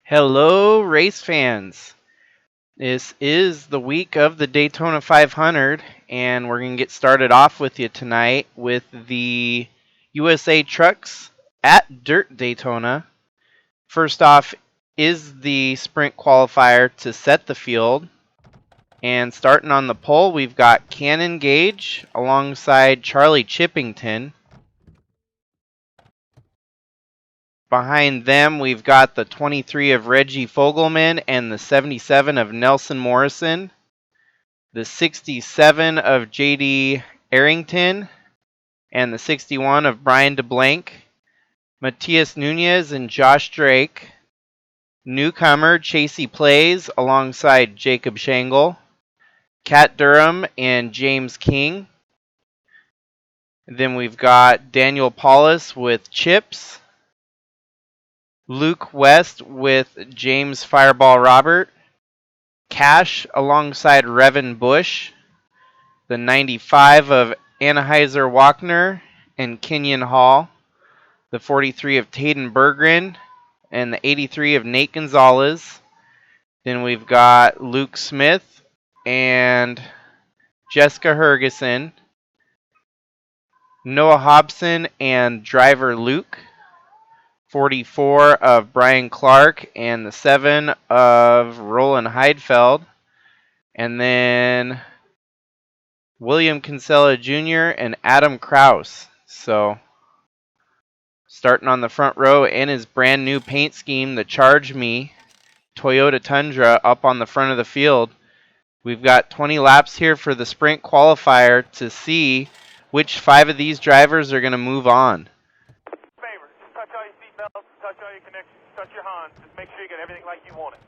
Hello, race fans. This is the week of the Daytona 500, and we're going to get started off with you tonight with the USA trucks at Dirt Daytona. First off is the sprint qualifier to set the field. And starting on the pole, we've got Cannon Gage alongside Charlie Chippington. Behind them, we've got the 23 of Reggie Fogelman and the 77 of Nelson Morrison, the 67 of JD Arrington, and the 61 of Brian DeBlanc, Matias Nunez and Josh Drake, newcomer Chasey Plays alongside Jacob Shangle, Kat Durham and James King. Then we've got Daniel Paulus with Chips, Luke West with James Fireball Robert, Cash alongside Revan Bush, the 95 of Anheuser Wagner and Kenyon Hall, the 43 of Tayden Berggren, and the 83 of Nate Gonzalez. Then we've got Luke Smith and Jessica Hergeson, Noah Hobson and driver Luke, 44 of Brian Clark and the 7 of Roland Heidfeld, and then William Kinsella Jr. and Adam Kraus. So starting on the front row in his brand new paint scheme, the Charge Me Toyota Tundra up on the front of the field. We've got 20 laps here for the sprint qualifier to see which 5 of these drivers are going to move on. Touch all your seatbelts, touch all your connections, touch your Hans. Just make sure you get everything like you want it.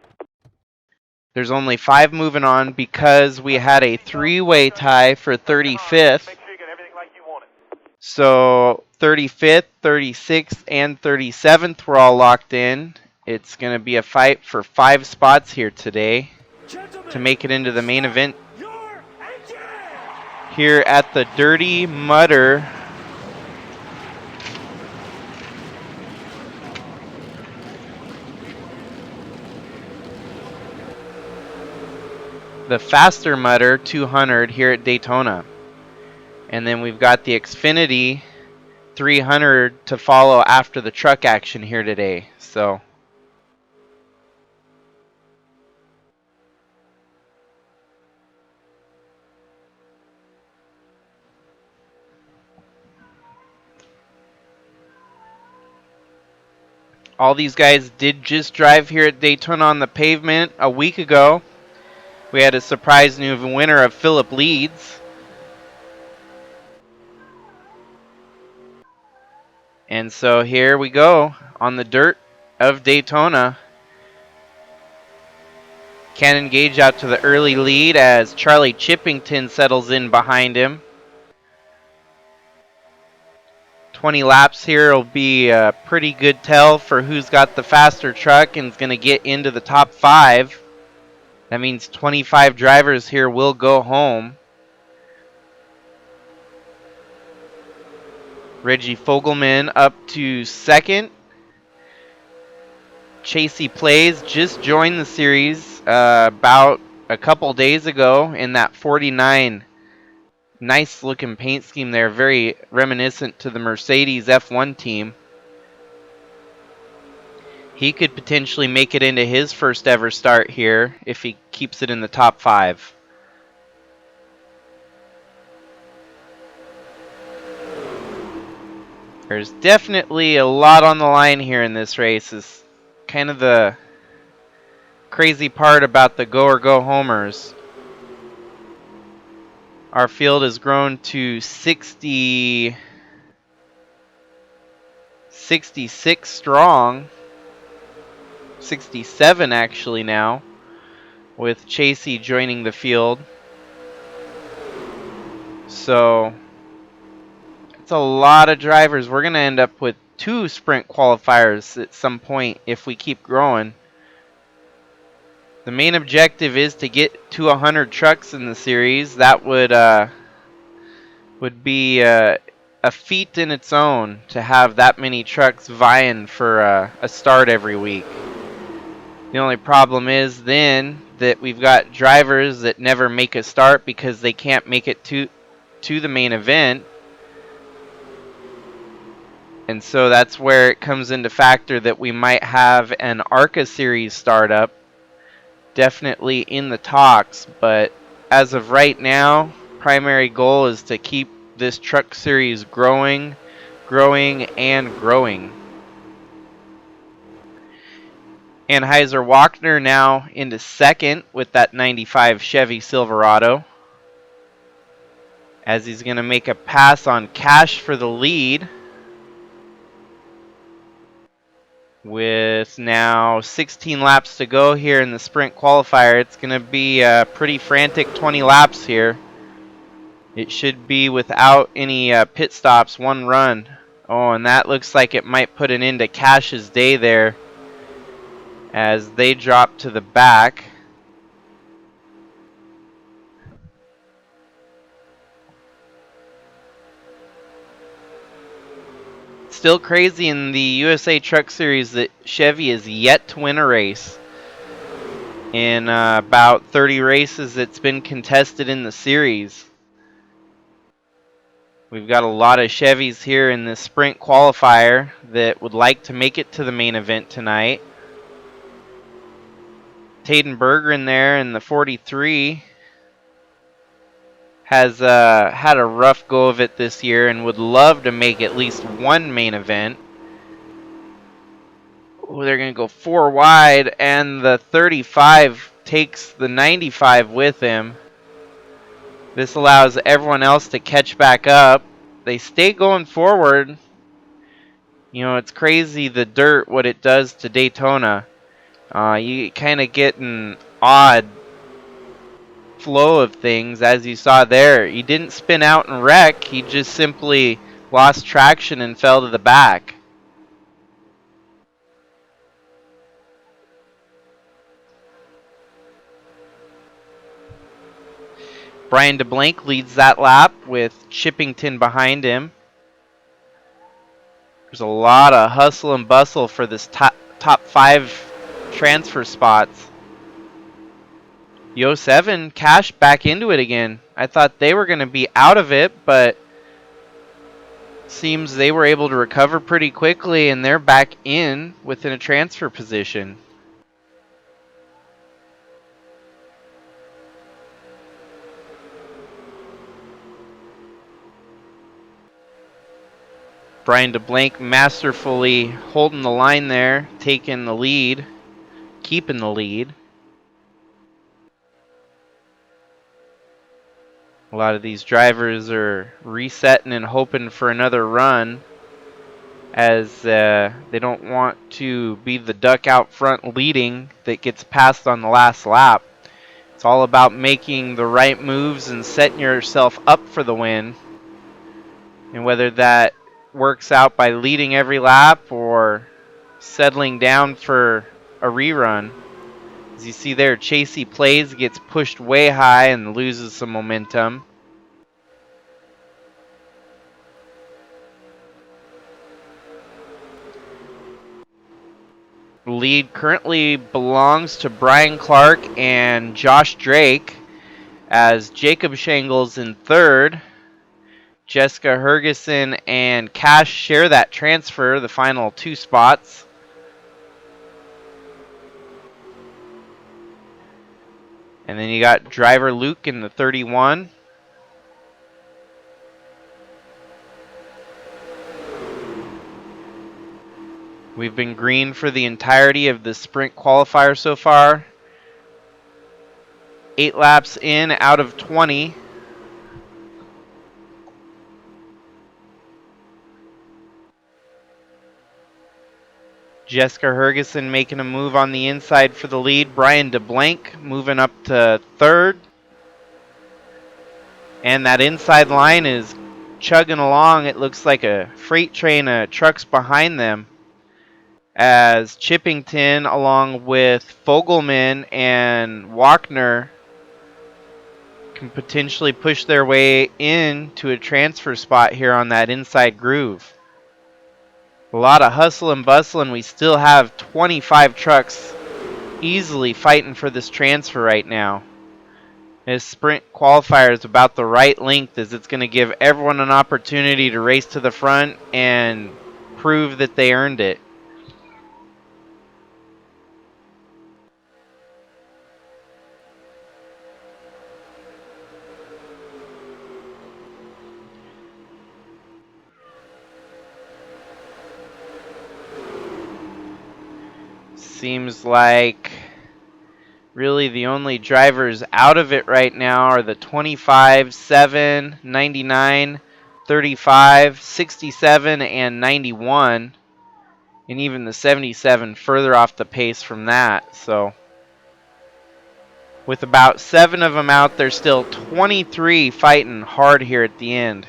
There's only 5 moving on because we had a 3-way tie for 35th. Make sure you get everything like you want it. So 35th, 36th, and 37th were all locked in. It's going to be a fight for 5 spots here today to make it into the main event here at the Dirty Mudder. The Faster Mudder 200 here at Daytona. And then we've got the Xfinity 300 to follow after the truck action here today. So all these guys did just drive here at Daytona on the pavement a week ago. We had a surprise new winner of Philip Leeds. And so here we go on the dirt of Daytona. Cannon Gage out to the early lead as Charlie Chippington settles in behind him. 20 laps here will be a pretty good tell for who's got the faster truck and is going to get into the top 5. That means 25 drivers here will go home. Reggie Fogelman up to second. Chasey Plays just joined the series about a couple days ago in that 49. Nice looking paint scheme there, very reminiscent to the Mercedes F1 team. He could potentially make it into his first ever start here if he keeps it in the top 5. There's definitely a lot on the line here in this race. Is kind of the crazy part about the go or go homers. Our field has grown to 66 strong. 67 actually now, with Chasey joining the field. So it's a lot of drivers. We're going to end up with 2 sprint qualifiers at some point if we keep growing. The main objective is to get to 100 trucks in the series. That would be a feat in its own to have that many trucks vying for a start every week. The only problem is then that we've got drivers that never make a start because they can't make it to the main event. And so that's where it comes into factor that we might have an ARCA series startup. Definitely in the talks, but as of right now, primary goal is to keep this truck series growing, and growing. Anheuser-Wachner now into second with that 95 Chevy Silverado, as he's going to make a pass on Cash for the lead. With now 16 laps to go here in the sprint qualifier, it's going to be a pretty frantic 20 laps here. It should be without any pit stops, one run. Oh, and that looks like it might put an end to Cash's day there as they drop to the back. Still crazy in the USA Truck Series that Chevy is yet to win a race. In about 30 races it's been contested in the series. We've got a lot of Chevys here in this sprint qualifier that would like to make it to the main event tonight. Taden Berger in there in the 43 has had a rough go of it this year and would love to make at least one main event. Ooh, they're going to go 4 wide, and the 35 takes the 95 with him. This allows everyone else to catch back up. They stay going forward. You know, it's crazy the dirt, what it does to Daytona. You kind of get an odd flow of things, as you saw there. He didn't spin out and wreck. He just simply lost traction and fell to the back. Brian DeBlanc leads that lap with Chippington behind him. There's a lot of hustle and bustle for this top 5 transfer spots. Yo 7, Cash back into it again. I thought they were going to be out of it, but seems they were able to recover pretty quickly, and they're back in within a transfer position. Brian DeBlanc masterfully holding the line there, taking the lead, keeping the lead. A lot of these drivers are resetting and hoping for another run, as they don't want to be the duck out front leading that gets passed on the last lap. It's all about making the right moves and setting yourself up for the win. And whether that works out by leading every lap or settling down for a rerun. As you see there, Chasey Plays gets pushed way high and loses some momentum. The lead currently belongs to Brian Clark and Josh Drake, as Jacob Shangles in third. Jessica Hergeson and Cash share that transfer, the final 2 spots. And then you got driver Luke in the 31. We've been green for the entirety of the sprint qualifier so far. 8 laps in out of 20. Jessica Hergeson making a move on the inside for the lead. Brian DeBlanc moving up to third. And that inside line is chugging along. It looks like a freight train of trucks behind them, as Chippington along with Fogelman and Wachner can potentially push their way into a transfer spot here on that inside groove. A lot of hustle and bustle, and we still have 25 trucks easily fighting for this transfer right now. His sprint qualifier is about the right length, as it's going to give everyone an opportunity to race to the front and prove that they earned it. Seems like really the only drivers out of it right now are the 25, 7, 99, 35, 67, and 91. And even the 77 further off the pace from that. So with about 7 of them out, there's still 23 fighting hard here at the end.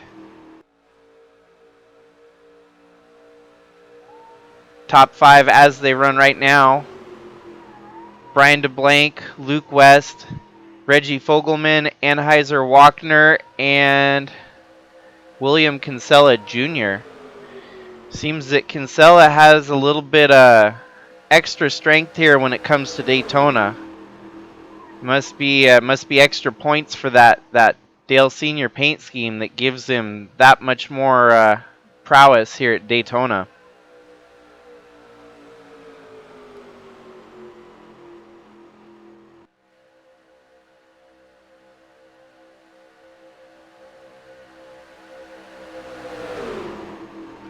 Top 5 as they run right now: Brian DeBlanc, Luke West, Reggie Fogelman, Anheuser Walkner, and William Kinsella Jr. Seems that Kinsella has a little bit extra strength here when it comes to Daytona. Must be extra points for that Dale Senior paint scheme that gives him that much more prowess here at Daytona.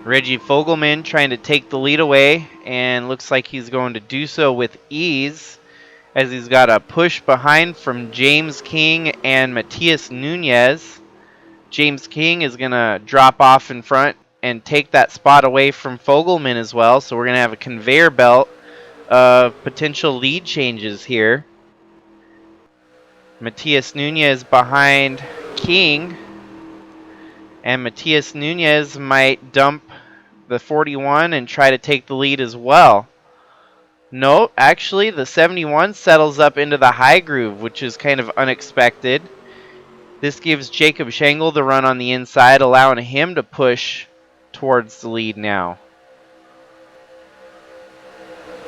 Reggie Fogelman trying to take the lead away, and looks like he's going to do so with ease, as he's got a push behind from James King and Matias Nunez. James King is going to drop off in front and take that spot away from Fogelman as well, so we're going to have a conveyor belt of potential lead changes here. Matias Nunez behind King, and Matias Nunez might dump the 41 and try to take the lead as well. No, actually the 71 settles up into the high groove, which is kind of unexpected. This gives Jacob Schengle the run on the inside, allowing him to push towards the lead now.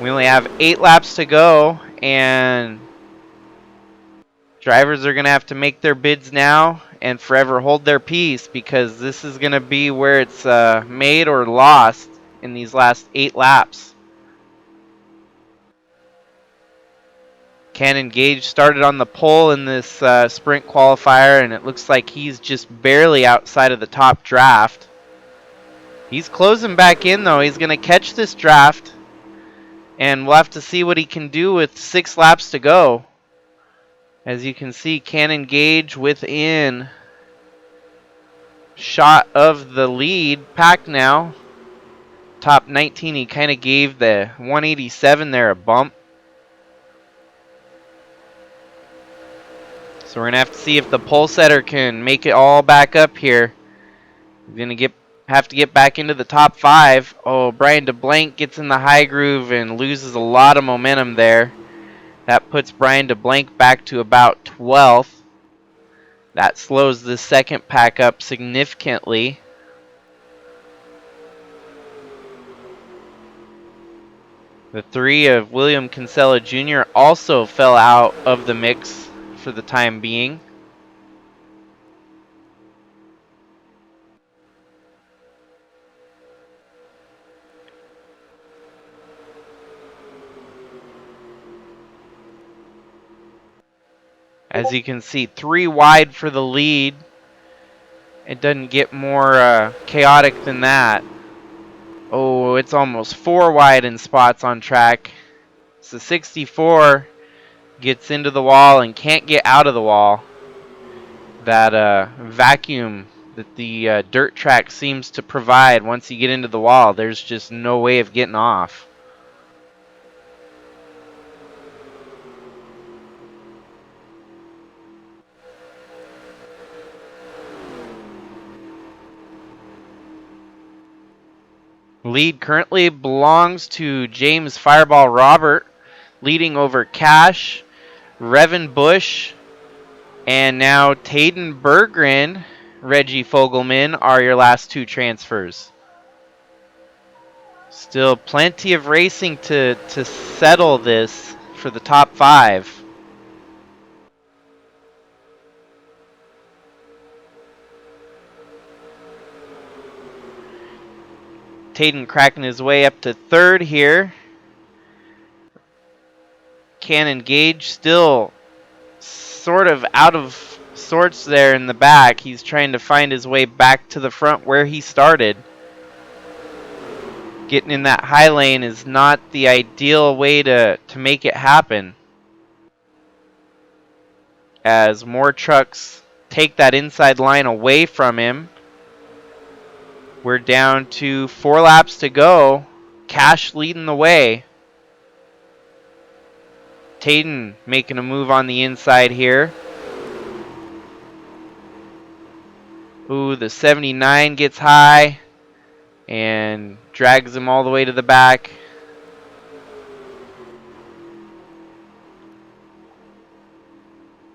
We only have 8 laps to go, and drivers are going to have to make their bids now and forever hold their peace, because this is going to be where it's made or lost in these last 8 laps. Cannon Gage started on the pole in this sprint qualifier, and it looks like he's just barely outside of the top draft. He's closing back in, though. He's going to catch this draft, and we'll have to see what he can do with 6 laps to go. As you can see, Cannon Gage within shot of the lead pack now. Top 19, he kind of gave the 187 there a bump. So we're going to have to see if the pole setter can make it all back up here. We're going to have to get back into the top 5. Oh, Brian DeBlanc gets in the high groove and loses a lot of momentum there. That puts Brian DeBlanc back to about 12th. That slows the second pack up significantly. The 3 of William Kinsella Jr. also fell out of the mix for the time being. As you can see, 3 wide for the lead. It doesn't get more chaotic than that. Oh, it's almost 4 wide in spots on track. So 64 gets into the wall and can't get out of the wall. That vacuum that the dirt track seems to provide once you get into the wall, there's just no way of getting off. Lead currently belongs to James Fireball Robert, leading over Cash, Revan Bush, and now Tayden Berggren, Reggie Fogelman are your last 2 transfers. Still plenty of racing to settle this for the top 5. Taden cracking his way up to 3rd here. Cannon Gage still sort of out of sorts there in the back. He's trying to find his way back to the front where he started. Getting in that high lane is not the ideal way to make it happen, as more trucks take that inside line away from him. We're down to 4 laps to go. Cash leading the way. Taden making a move on the inside here. Ooh, the 79 gets high and drags him all the way to the back.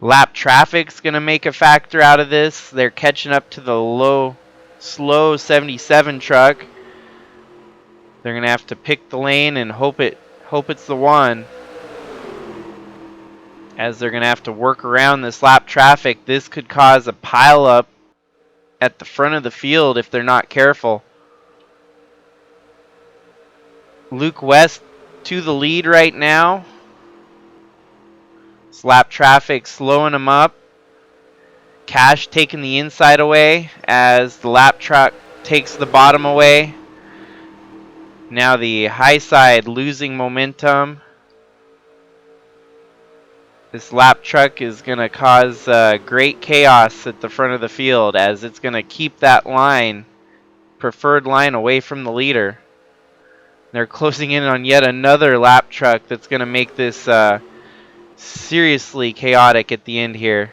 Lap traffic's going to make a factor out of this. They're catching up to the slow 77 truck. They're going to have to pick the lane and hope it's the one. As they're going to have to work around this lap traffic. This could cause a pileup at the front of the field if they're not careful. Luke West to the lead right now. This lap traffic slowing him up. Cash taking the inside away as the lap truck takes the bottom away. Now the high side losing momentum. This lap truck is going to cause great chaos at the front of the field, as it's going to keep that preferred line away from the leader. They're closing in on yet another lap truck that's going to make this seriously chaotic at the end here.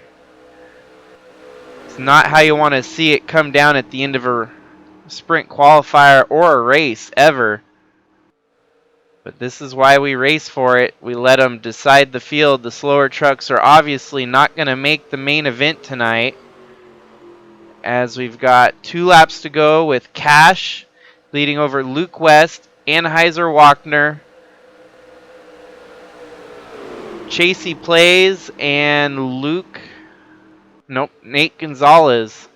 It's not how you want to see it come down at the end of a sprint qualifier or a race ever. But this is why we race for it. We let them decide the field. The slower trucks are obviously not going to make the main event tonight, as we've got 2 laps to go with Cash leading over Luke West, Anheuser Wagner, Chasey Plays, and Nate Gonzalez.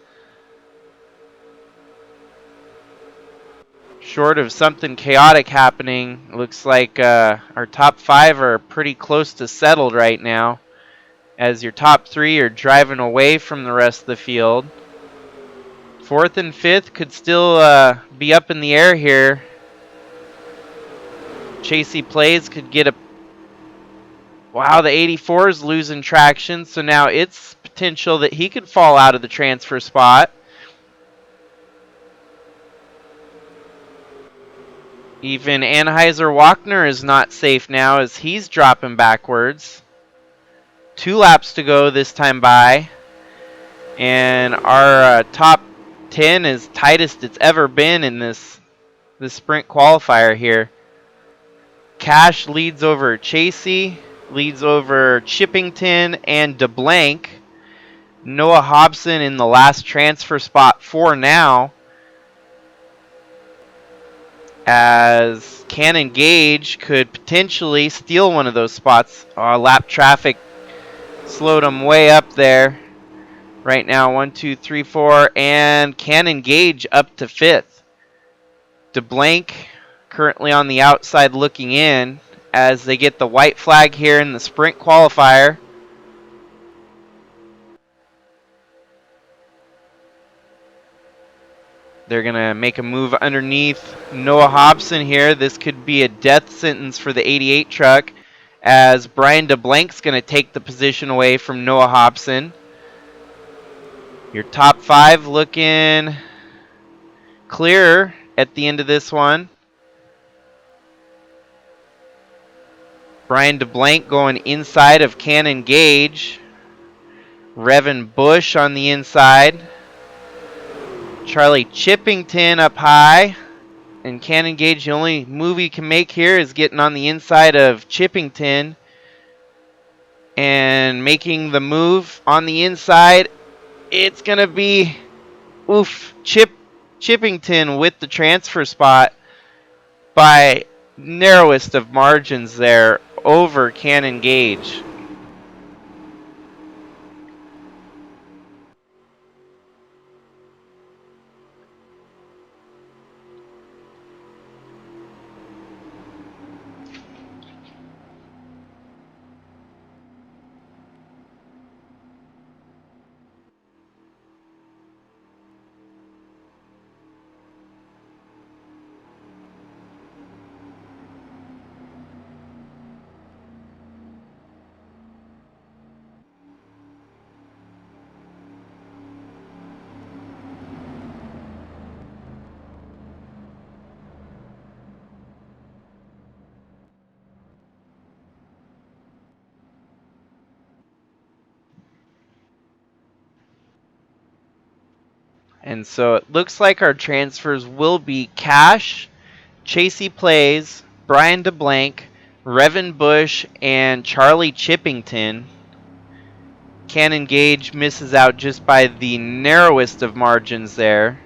Short of something chaotic happening, looks like our top 5 are pretty close to settled right now, as your top 3 are driving away from the rest of the field. 4th and 5th could still be up in the air here. Chasey Plays could get a... Wow, the 84 is losing traction, so now it's potential that he could fall out of the transfer spot. Even Anheuser Wagner is not safe now, as he's dropping backwards. 2 laps to go this time by. And our top 10 is tightest it's ever been in this sprint qualifier here. Cash leads over Chasey, leads over Chippington and DeBlanc. Noah Hobson in the last transfer spot for now, as Cannon Gage could potentially steal one of those spots. Lap traffic slowed him way up there. Right now, 1, 2, 3, 4, and Cannon Gage up to 5th. DeBlanc currently on the outside looking in, as they get the white flag here in the sprint qualifier. They're going to make a move underneath Noah Hobson here. This could be a death sentence for the 88 truck, as Brian DeBlanc's going to take the position away from Noah Hobson. Your top 5 looking clearer at the end of this one. Brian DeBlanc going inside of Cannon Gage. Revan Bush on the inside. Charlie Chippington up high. And Cannon Gage, the only move he can make here is getting on the inside of Chippington and making the move on the inside. It's going to be Chippington with the transfer spot by narrowest of margins there over can engage. And so it looks like our transfers will be Cash, Chasey Plays, Brian DeBlank, Revan Bush, and Charlie Chippington. Can engage misses out just by the narrowest of margins there.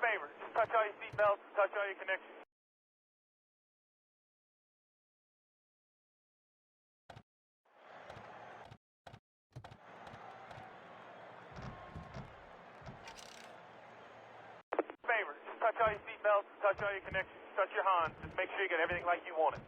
Favor, just touch all your seatbelts, touch all your connections. Favor, just touch all your seatbelts, touch all your connections, touch your Hans. Just make sure you get everything like you want it.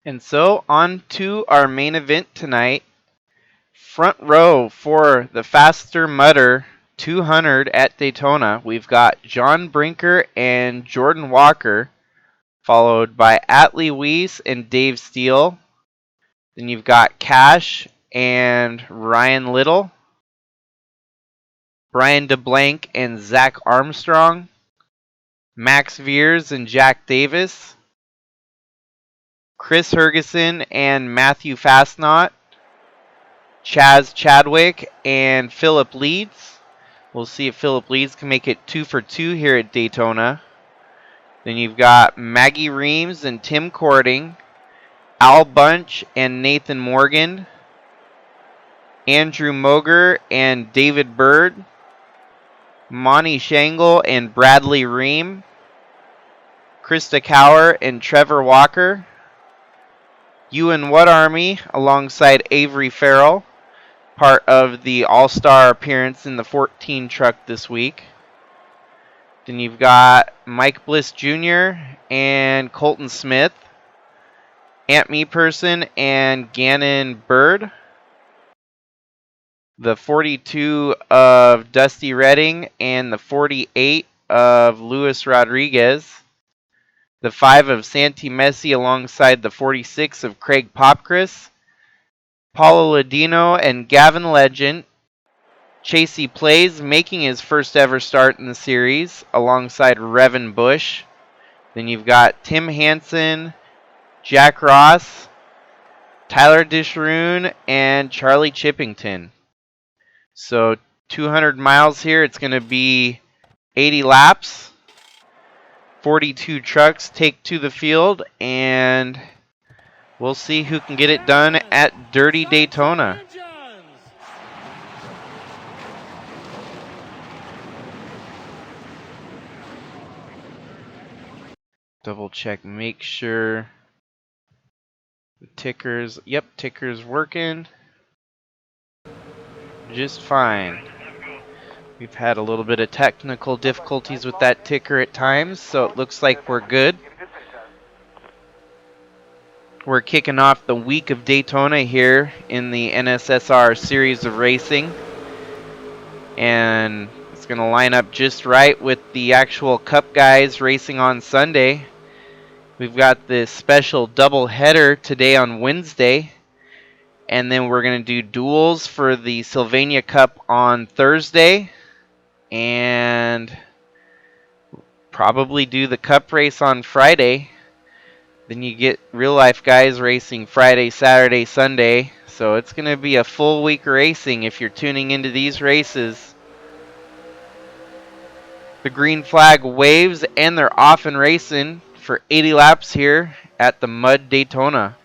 And so on to our main event tonight. Front row for the Faster Mudder 200 at Daytona. We've got John Brinker and Jordan Walker, followed by Atlee Weiss and Dave Steele. Then you've got Cash and Ryan Little, Brian DeBlanc and Zach Armstrong, Max Veers and Jack Davis, Chris Hergeson and Matthew Fastnot, Chaz Chadwick and Philip Leeds. We'll see if Philip Leeds can make it 2 for 2 here at Daytona. Then you've got Maggie Reams and Tim Cording, Al Bunch and Nathan Morgan, Andrew Moger and David Bird, Monty Shangle and Bradley Ream, Krista Cower and Trevor Walker, Ewan What Army alongside Avery Farrell, part of the All-Star appearance in the 14 truck this week. Then you've got Mike Bliss Jr. and Colton Smith, Ant Meeperson and Gannon Bird, the 42 of Dusty Redding and the 48 of Luis Rodriguez, the 5 of Santi Messi alongside the 46 of Craig Popchris, Paulo Ladino and Gavin Legend, Chasey Plays making his first ever start in the series alongside Revan Bush. Then you've got Tim Hansen, Jack Ross, Tyler Dishroon, and Charlie Chippington. So 200 miles here. It's going to be 80 laps. 42 trucks take to the field, and we'll see who can get it done at Dirty Daytona. Double check, make sure the tickers, yep, ticker's working just fine. We've had a little bit of technical difficulties with that ticker at times, so it looks like we're good. We're kicking off the week of Daytona here in the NSSR series of racing, and it's going to line up just right with the actual Cup guys racing on Sunday. We've got this special double header today on Wednesday, and then we're going to do duels for the Sylvania Cup on Thursday, and probably do the Cup race on Friday. Then you get real life guys racing Friday, Saturday, Sunday. So it's going to be a full week racing if you're tuning into these races. The green flag waves and they're off and racing for 80 laps here at the Mud Daytona.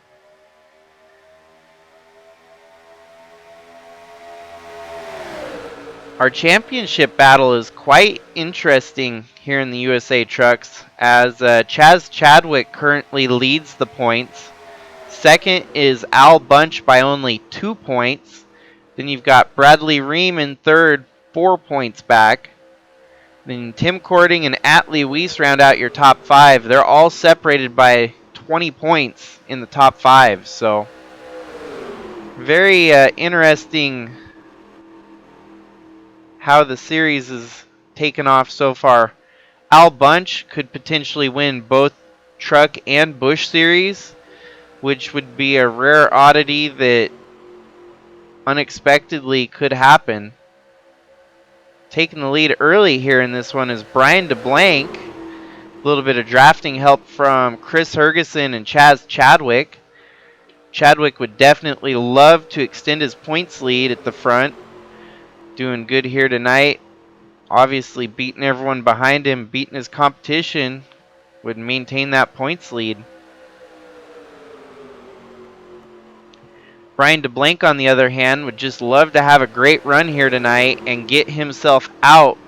Our championship battle is quite interesting here in the USA Trucks, as Chaz Chadwick currently leads the points. Second is Al Bunch by only 2 points. Then you've got Bradley Ream in third, 4 points back. Then Tim Cording and Atlee Weiss round out your top 5. They're all separated by 20 points in the top 5. So very interesting how the series is taken off so far. Al Bunch could potentially win both Truck and Busch series, which would be a rare oddity that unexpectedly could happen. Taking the lead early here in this one is Brian DeBlanc. A little bit of drafting help from Chris Hergeson and Chaz Chadwick. Chadwick would definitely love to extend his points lead at the front. Doing good here tonight. Obviously beating everyone behind him, beating his competition, would maintain that points lead. Brian DeBlanc, on the other hand, would just love to have a great run here tonight and get himself out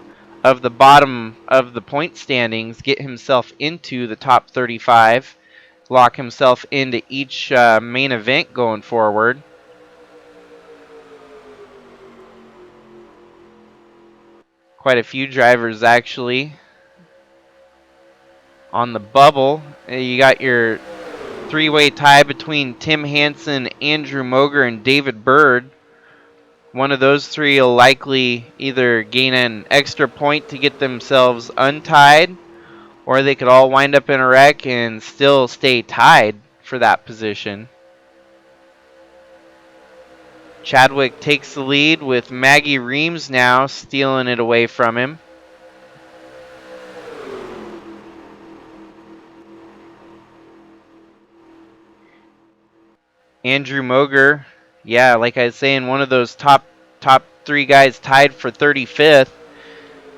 of the bottom of the point standings, get himself into the top 35, lock himself into each main event going forward. Quite a few drivers actually on the bubble. You got your three-way tie between Tim Hansen, Andrew Moger, and David Bird. One of those three will likely either gain an extra point to get themselves untied, or they could all wind up in a wreck and still stay tied for that position. Chadwick takes the lead with Maggie Reams now stealing it away from him. Andrew Moger, yeah, like I was saying, one of those top three guys tied for 35th.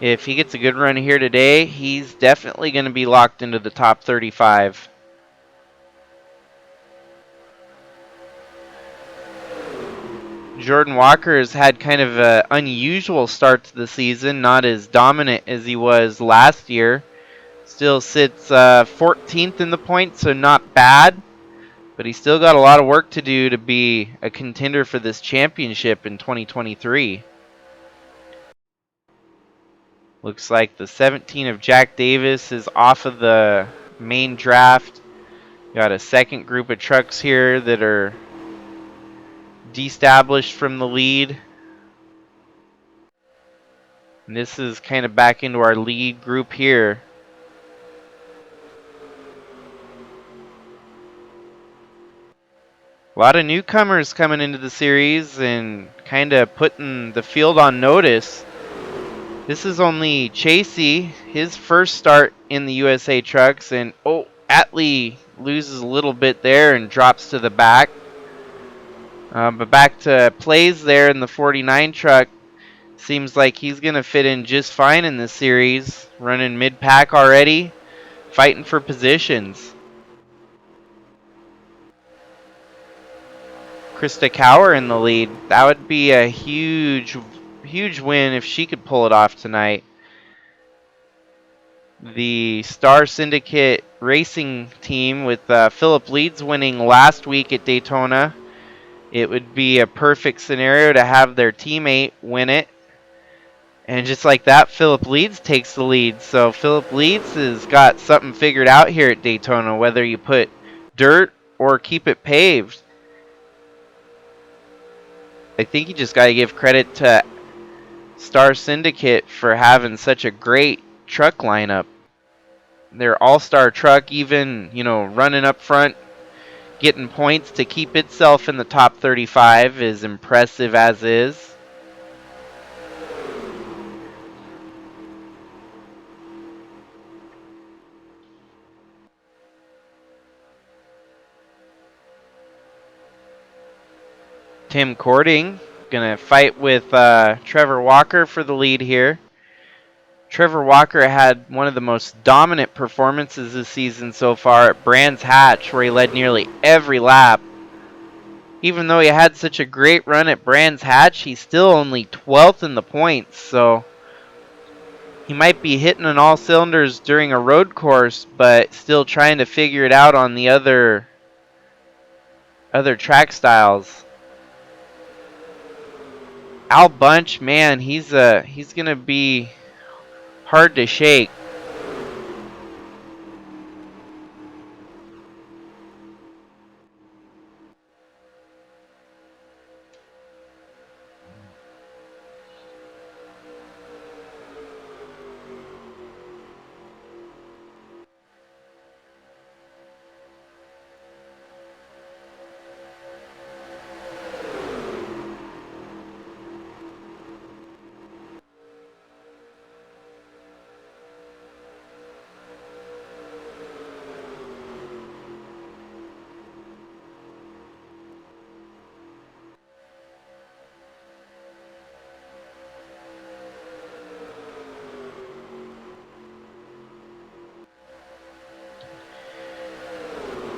If he gets a good run here today, he's definitely going to be locked into the top 35. Jordan Walker has had kind of an unusual start to the season, not as dominant as he was last year. Still sits 14th in the points, so not bad. But he's still got a lot of work to do to be a contender for this championship in 2023. Looks like the 17 of Jack Davis is off of the main draft. Got a second group of trucks here that are de-established from the lead. And this is kind of back into our lead group here. A lot of newcomers coming into the series and kind of putting the field on notice. This is only Chasey, his first start in the USA trucks, and Atlee loses a little bit there and drops to the back. But back to Plays there in the 49 truck. Seems like he's going to fit in just fine in this series. Running mid-pack already, fighting for positions. Krista Cower in the lead. That would be a huge win if she could pull it off tonight. The Star Syndicate racing team with Philip Leeds winning last week at Daytona. It would be a perfect scenario to have their teammate win it. And just like that, Philip Leeds takes the lead. So Philip Leeds has got something figured out here at Daytona, whether you put dirt or keep it paved. I think you just got to give credit to Star Syndicate for having such a great truck lineup. Their all-star truck even, running up front, getting points to keep itself in the top 35 is impressive as is. Tim Cording going to fight with Trevor Walker for the lead here. Trevor Walker had one of the most dominant performances this season so far at Brands Hatch, where he led nearly every lap. Even though he had such a great run at Brands Hatch, he's still only 12th in the points, so he might be hitting on all cylinders during a road course, but still trying to figure it out on the other track styles. Al Bunch, man, he's going to be hard to shake.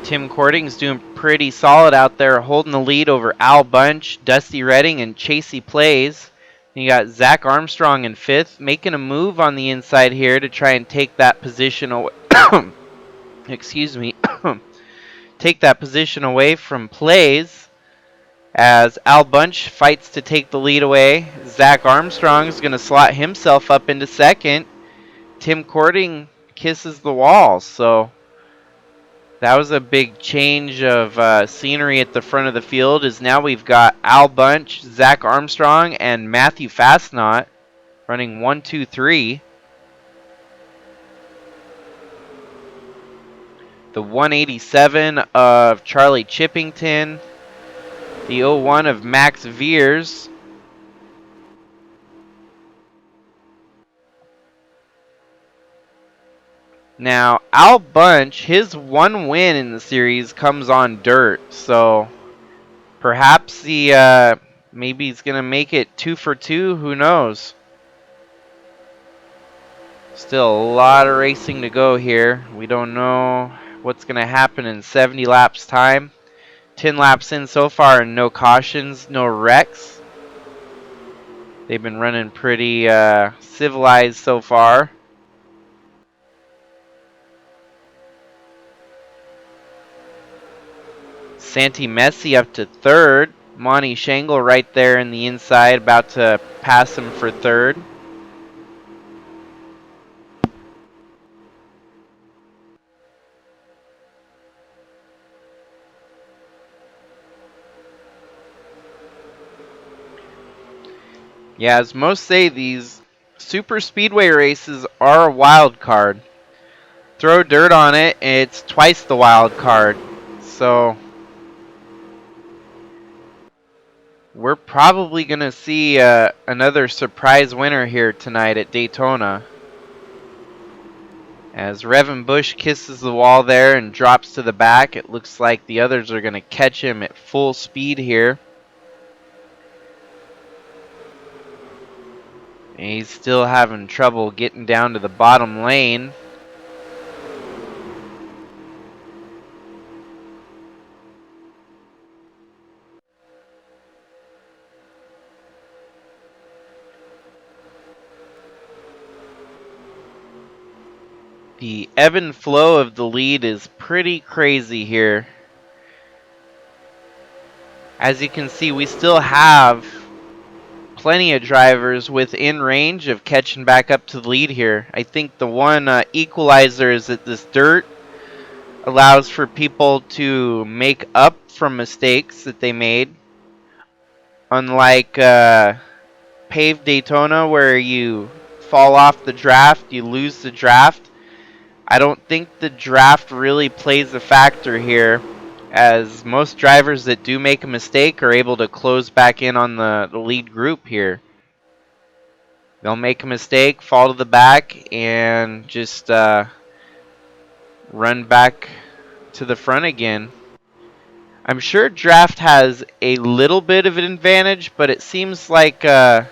Tim Cording's doing pretty solid out there, holding the lead over Al Bunch, Dusty Redding, and Chasey Plays. You got Zach Armstrong in 5th, making a move on the inside here to try and take that position away. Excuse me. Take that position away from Plays as Al Bunch fights to take the lead away. Zach Armstrong is going to slot himself up into 2nd. Tim Cording kisses the wall, so That was a big change of scenery at the front of the field, as now we've got Al Bunch, Zach Armstrong, and Matthew Fastnot running 1, 2, 3. The 187 of Charlie Chippington, the 01 of Max Veers, now Al Bunch, his one win in the series comes on dirt, so perhaps maybe he's gonna make it 2 for 2. Who knows? Still a lot of racing to go here. We don't know what's gonna happen in 70 laps time. 10 laps in so far, and no cautions, no wrecks. They've been running pretty civilized so far. Santi Messi up to third. Monty Shangle right there in the inside, about to pass him for third. Yeah, as most say, these super speedway races are a wild card. Throw dirt on it, it's twice the wild card. So we're probably going to see another surprise winner here tonight at Daytona. As Revan Bush kisses the wall there and drops to the back, it looks like the others are going to catch him at full speed here. And he's still having trouble getting down to the bottom lane. The ebb and flow of the lead is pretty crazy here. As you can see, we still have plenty of drivers within range of catching back up to the lead here. I think the one equalizer is that this dirt allows for people to make up from mistakes that they made. Unlike paved Daytona, where you fall off the draft, you lose the draft. I don't think the draft really plays a factor here, as most drivers that do make a mistake are able to close back in on the lead group here. They'll make a mistake, fall to the back, and just run back to the front again. I'm sure draft has a little bit of an advantage, but it seems like when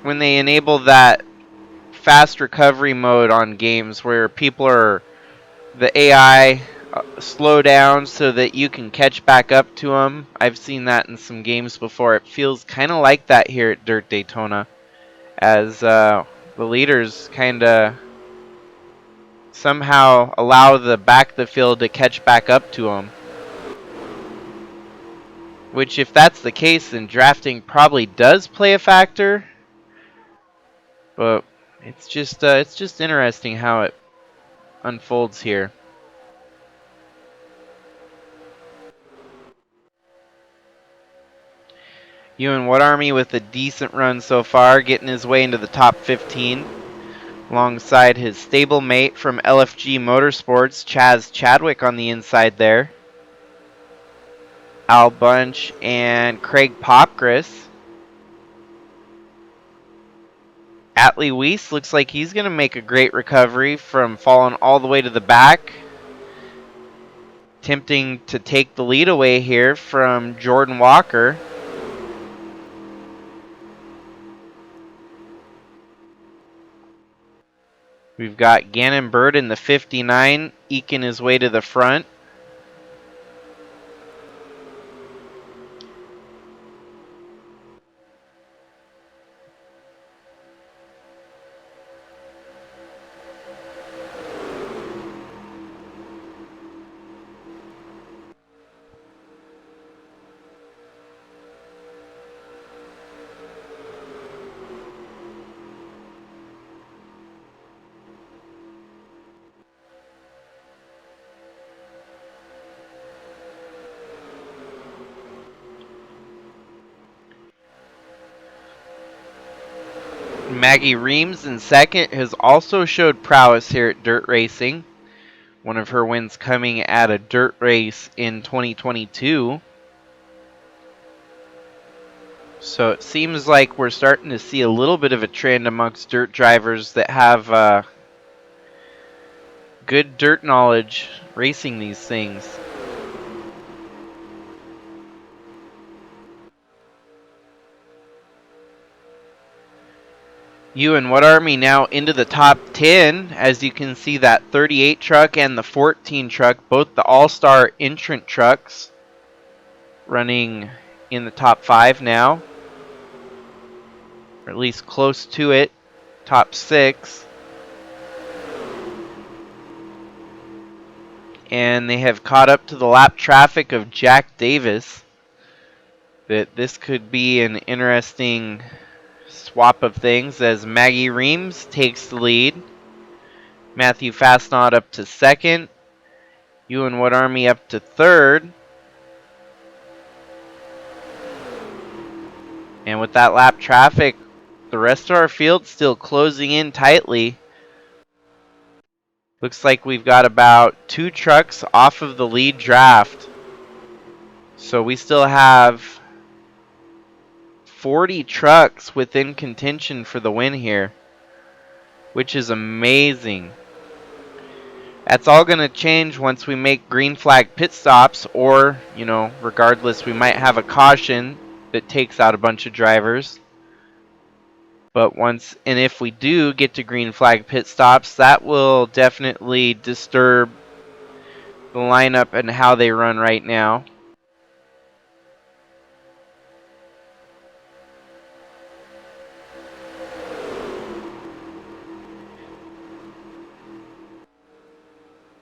they enable that fast recovery mode on games where people are, the AI slow down so that you can catch back up to them. I've seen that in some games before. It feels kind of like that here at Dirt Daytona, as the leaders kind of somehow allow the back of the field to catch back up to them. Which, if that's the case, then drafting probably does play a factor. But it's just interesting how it unfolds here. Ewan What Army with a decent run so far, getting his way into the top 15, alongside his stablemate from LFG Motorsports, Chaz Chadwick on the inside there. Al Bunch and Craig Popgris. Atlee Weiss looks like he's going to make a great recovery from falling all the way to the back. Attempting to take the lead away here from Jordan Walker. We've got Gannon Bird in the 59, eking his way to the front. Maggie Reams in second has also showed prowess here at dirt racing. One of her wins coming at a dirt race in 2022. So it seems like we're starting to see a little bit of a trend amongst dirt drivers that have good dirt knowledge racing these things. You and What Army now into the top 10, as you can see that 38 truck and the 14 truck, both the all-star entrant trucks, running in the top 5 now, or at least close to it, top 6. And they have caught up to the lap traffic of Jack Davis. That this could be an interesting swap of things as Maggie Reams takes the lead. Matthew Fastnod up to second. You and What Army up to third. And with that lap traffic, the rest of our field still closing in tightly. Looks like we've got about 2 trucks off of the lead draft. So we still have 40 trucks within contention for the win here, which is amazing. That's all going to change once we make green flag pit stops, or, regardless, we might have a caution that takes out a bunch of drivers. But if we do get to green flag pit stops, that will definitely disturb the lineup and how they run right now.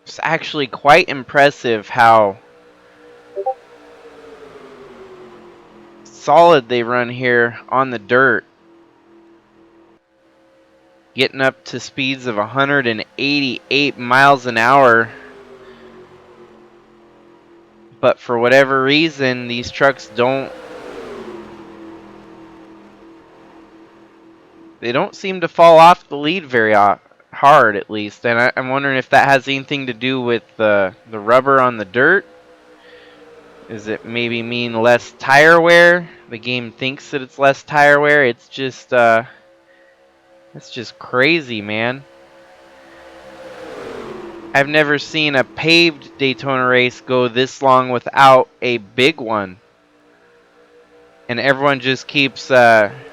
It's actually quite impressive how solid they run here on the dirt. Getting up to speeds of 188 miles an hour. But for whatever reason, these trucks don't seem to fall off the lead very hard, at least. And I'm wondering if that has anything to do with the rubber on the dirt. Does it maybe mean less tire wear? The game thinks that it's less tire wear. It's just crazy, man. I've never seen a paved Daytona race go this long without a big one. And everyone just keeps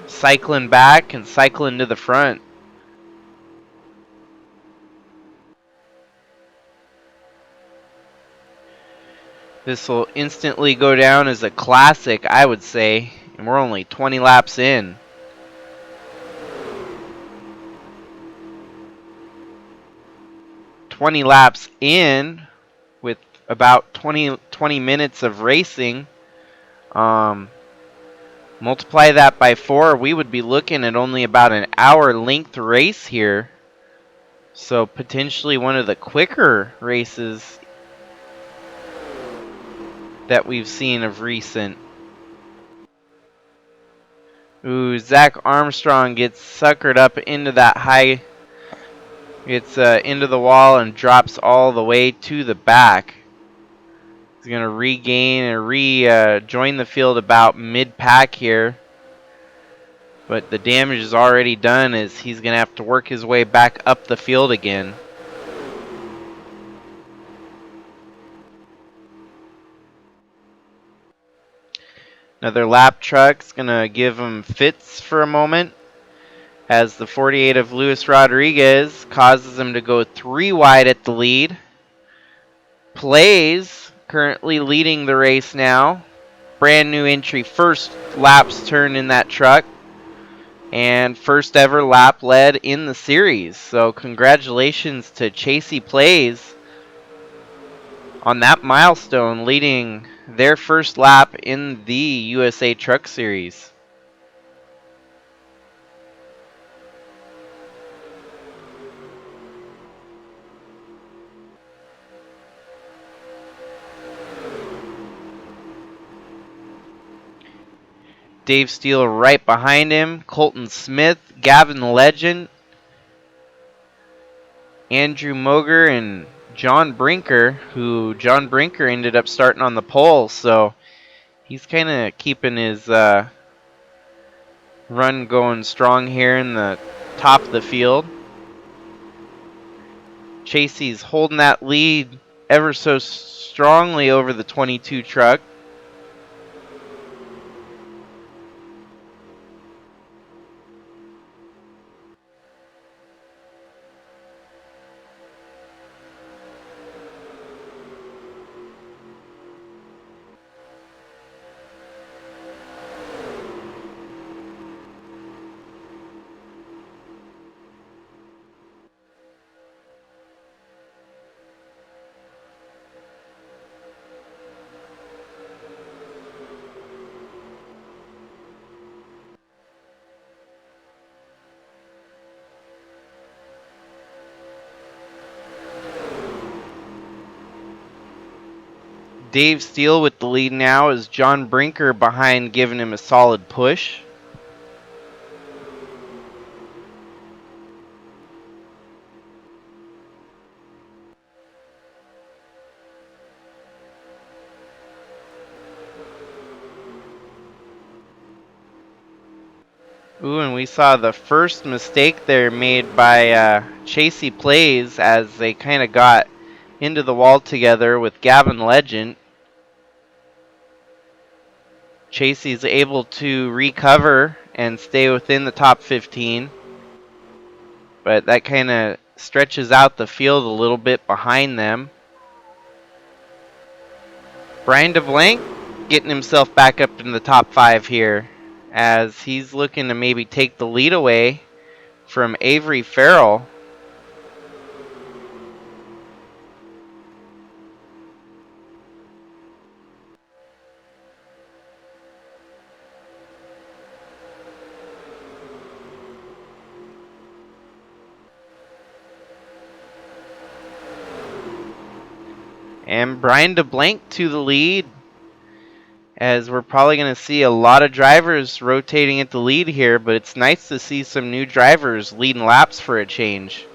cycling back and cycling to the front. This will instantly go down as a classic, I would say. And we're only 20 laps in. With about 20 minutes of racing. Multiply that by 4, we would be looking at only about an hour length race here. So potentially one of the quicker races that we've seen of recent. Ooh, Zach Armstrong gets suckered up into that high. Gets into the wall and drops all the way to the back. He's going to regain and rejoin the field about mid-pack here. But the damage is already done as he's going to have to work his way back up the field again. Another lap truck's going to give him fits for a moment as the 48 of Luis Rodriguez causes him to go 3 wide at the lead. Plays currently leading the race now. Brand new entry, first laps turned in that truck. And first ever lap led in the series. So congratulations to Chasey Plays on that milestone, leading their first lap in the USA Truck Series. Dave Steele right behind him. Colton Smith Gavin Legend, Andrew Moger, and John Brinker, who John Brinker ended up starting on the pole, so he's kind of keeping his run going strong here in the top of the field. Chasey's holding that lead ever so strongly over the 22 truck. Dave Steele with the lead now, as John Brinker behind giving him a solid push. Ooh, and we saw the first mistake there made by Chasey Plays as they kind of got into the wall together with Gavin Legend. Chasey's able to recover and stay within the top 15, but that kind of stretches out the field a little bit behind them. Brian DeBlanc getting himself back up in the top 5 here, as he's looking to maybe take the lead away from Avery Farrell. And Brian DeBlanc to the lead, as we're probably going to see a lot of drivers rotating at the lead here, but it's nice to see some new drivers leading laps for a change.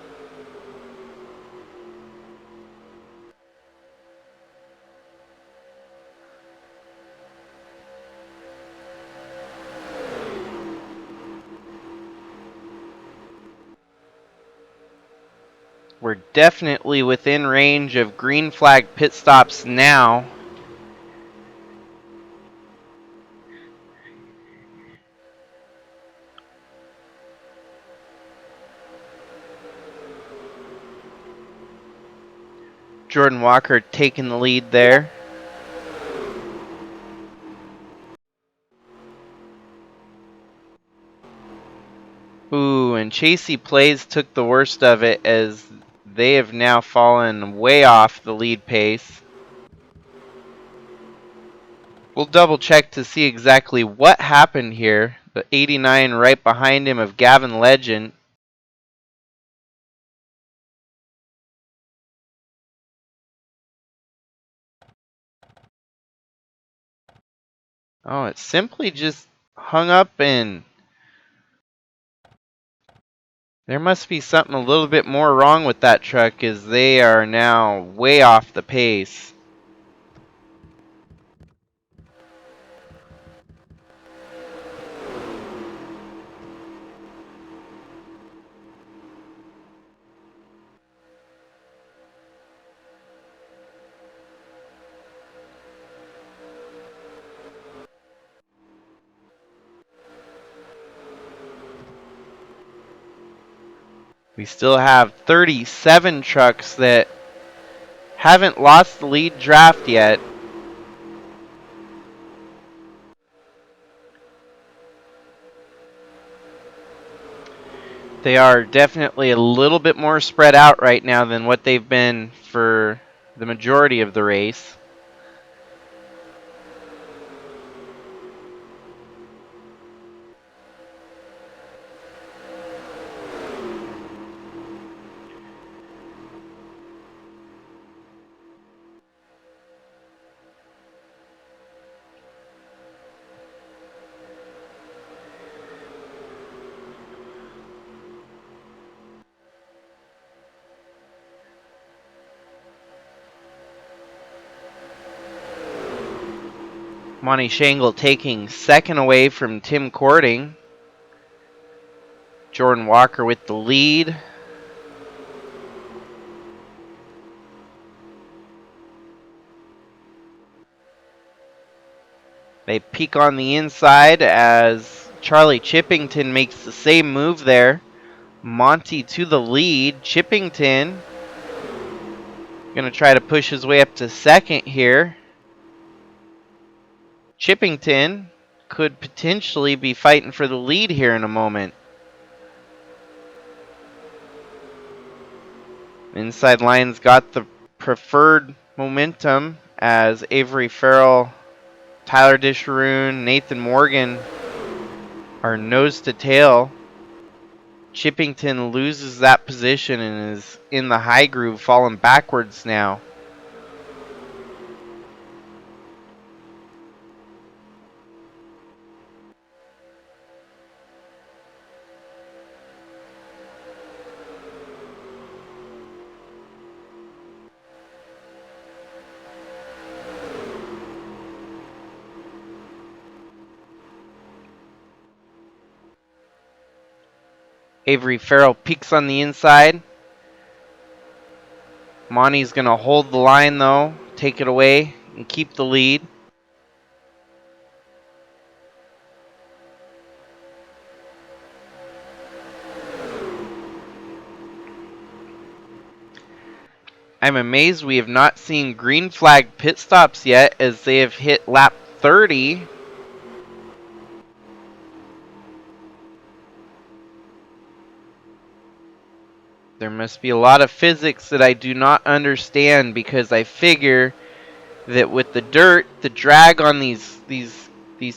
We're definitely within range of green flag pit stops now. Jordan Walker taking the lead there. Ooh, and Chasey Plays took the worst of it, as they have now fallen way off the lead pace. We'll double check to see exactly what happened here. The 89 right behind him of Gavin Legend. Oh, it simply just hung up, and there must be something a little bit more wrong with that truck, as they are now way off the pace. We still have 37 trucks that haven't lost the lead draft yet. They are definitely a little bit more spread out right now than what they've been for the majority of the race. Monty Shangle taking second away from Tim Cording. Jordan Walker with the lead. They peek on the inside as Charlie Chippington makes the same move there. Monty to the lead. Chippington going to try to push his way up to second here. Chippington could potentially be fighting for the lead here in a moment. Inside line's got the preferred momentum as Avery Farrell, Tyler Disharoon, Nathan Morgan are nose to tail. Chippington loses that position and is in the high groove, falling backwards now. Avery Farrell peeks on the inside. Monty's going to hold the line though, take it away, and keep the lead. I'm amazed we have not seen green flag pit stops yet as they have hit lap 30. There must be a lot of physics that I do not understand because I figure that with the dirt, the drag on these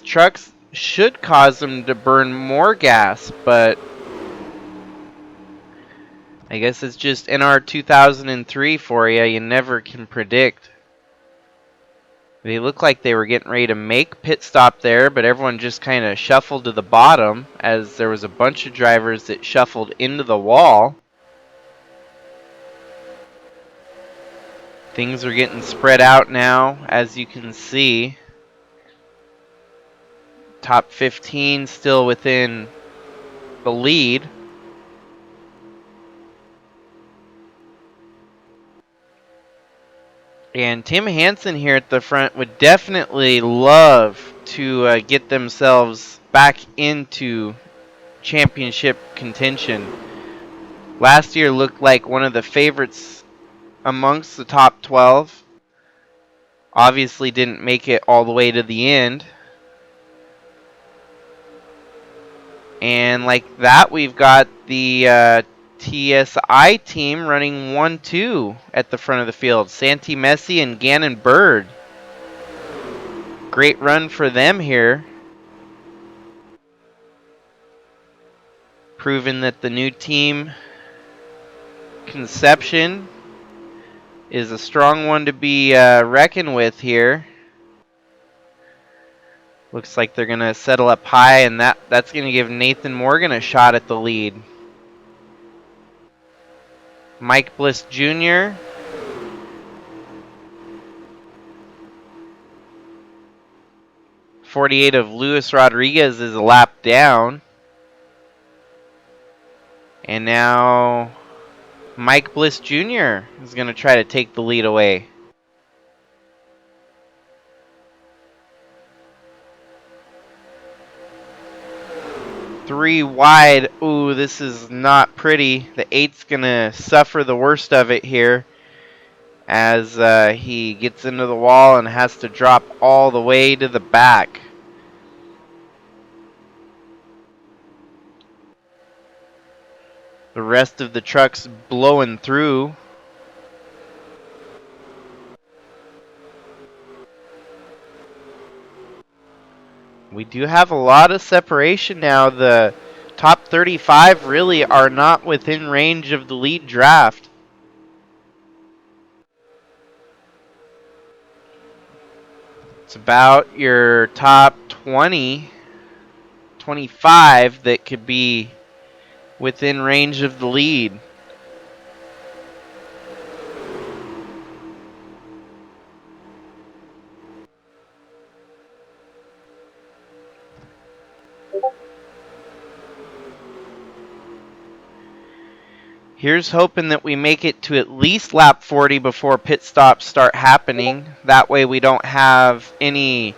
trucks should cause them to burn more gas, but I guess it's just NR 2003 for you. You never can predict. They look like they were getting ready to make pit stop there, but everyone just kind of shuffled to the bottom as there was a bunch of drivers that shuffled into the wall. Things are getting spread out now, as you can see. Top 15 still within the lead. And Tim Hansen here at the front would definitely love to get themselves back into championship contention. Last year looked like one of the favorites amongst the top 12. Obviously didn't make it all the way to the end. And like that, we've got the TSI team running 1-2 at the front of the field. Santee Messi and Gannon Bird. Great run for them here. Proving that the new team conception is a strong one to be reckoned with here. Looks like they're going to settle up high, and that's going to give Nathan Morgan a shot at the lead. Mike Bliss Jr. .48 of Luis Rodriguez is a lap down. And now Mike Bliss Jr. is going to try to take the lead away. Three wide. Ooh, this is not pretty. The 8's going to suffer the worst of it here as he gets into the wall and has to drop all the way to the back. The rest of the truck's blowing through. We do have a lot of separation now. The top 35 really are not within range of the lead draft. It's about your top 20, 25 that could be within range of the lead. Here's hoping that we make it to at least lap 40 before pit stops start happening. That way we don't have any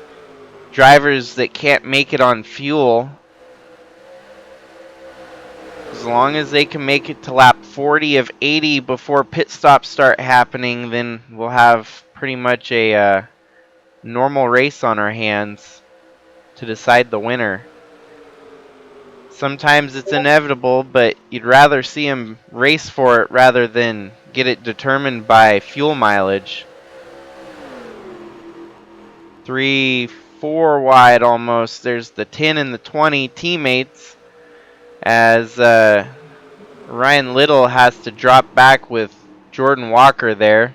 drivers that can't make it on fuel. As long as they can make it to lap 40 of 80 before pit stops start happening, then we'll have pretty much a normal race on our hands to decide the winner. Sometimes it's inevitable, but you'd rather see them race for it rather than get it determined by fuel mileage. 3, 4 wide almost. There's the 10 and the 20 teammates as Ryan Little has to drop back with Jordan Walker there.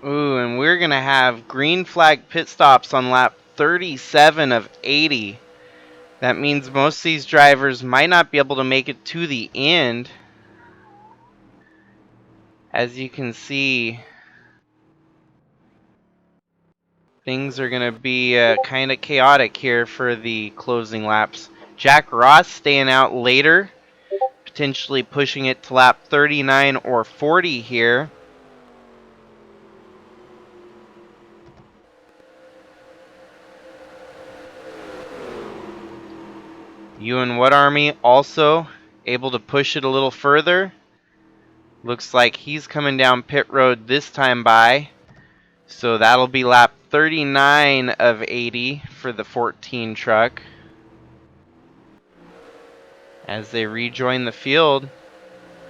Ooh, and we're going to have green flag pit stops on lap 37 of 80. That means most of these drivers might not be able to make it to the end. As you can see, things are going to be kind of chaotic here for the closing laps. Jack Ross staying out later, potentially pushing it to lap 39 or 40 here. Ewan What Army also able to push it a little further. Looks like he's coming down pit road this time by. So that'll be lap 39 of 80 for the 14 truck. As they rejoin the field,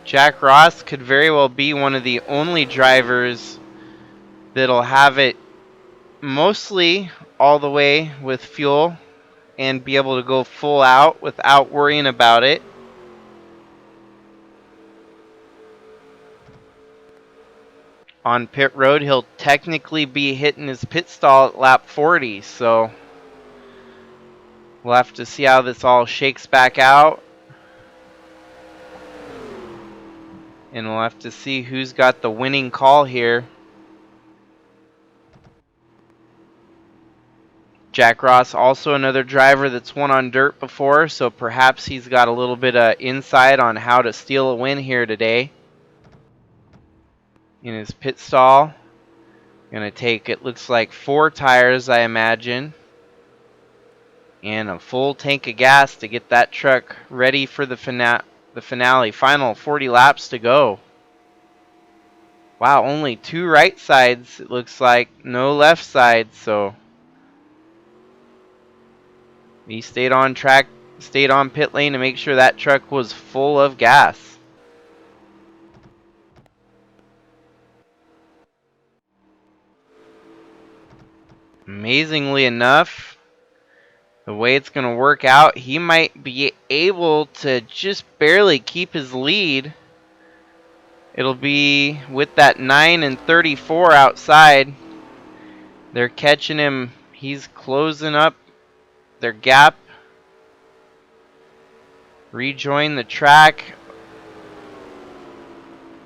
Jack Ross could very well be one of the only drivers that'll have it mostly all the way with fuel and be able to go full out without worrying about it. On pit road, he'll technically be hitting his pit stall at lap 40, so we'll have to see how this all shakes back out. And we'll have to see who's got the winning call here. Jack Ross, also another driver that's won on dirt before, so perhaps he's got a little bit of insight on how to steal a win here today. In his pit stall, gonna take, it looks like 4 tires, I imagine, and a full tank of gas to get that truck ready for the finale. Final 40 laps to go. Wow, only 2 right sides, it looks like, no left sides, so he stayed on track stayed on pit lane to make sure that truck was full of gas. Amazingly enough, the way it's going to work out, he might be able to just barely keep his lead. It'll be with that 9 and 34 outside. They're catching him. He's closing up their gap. Rejoin the track.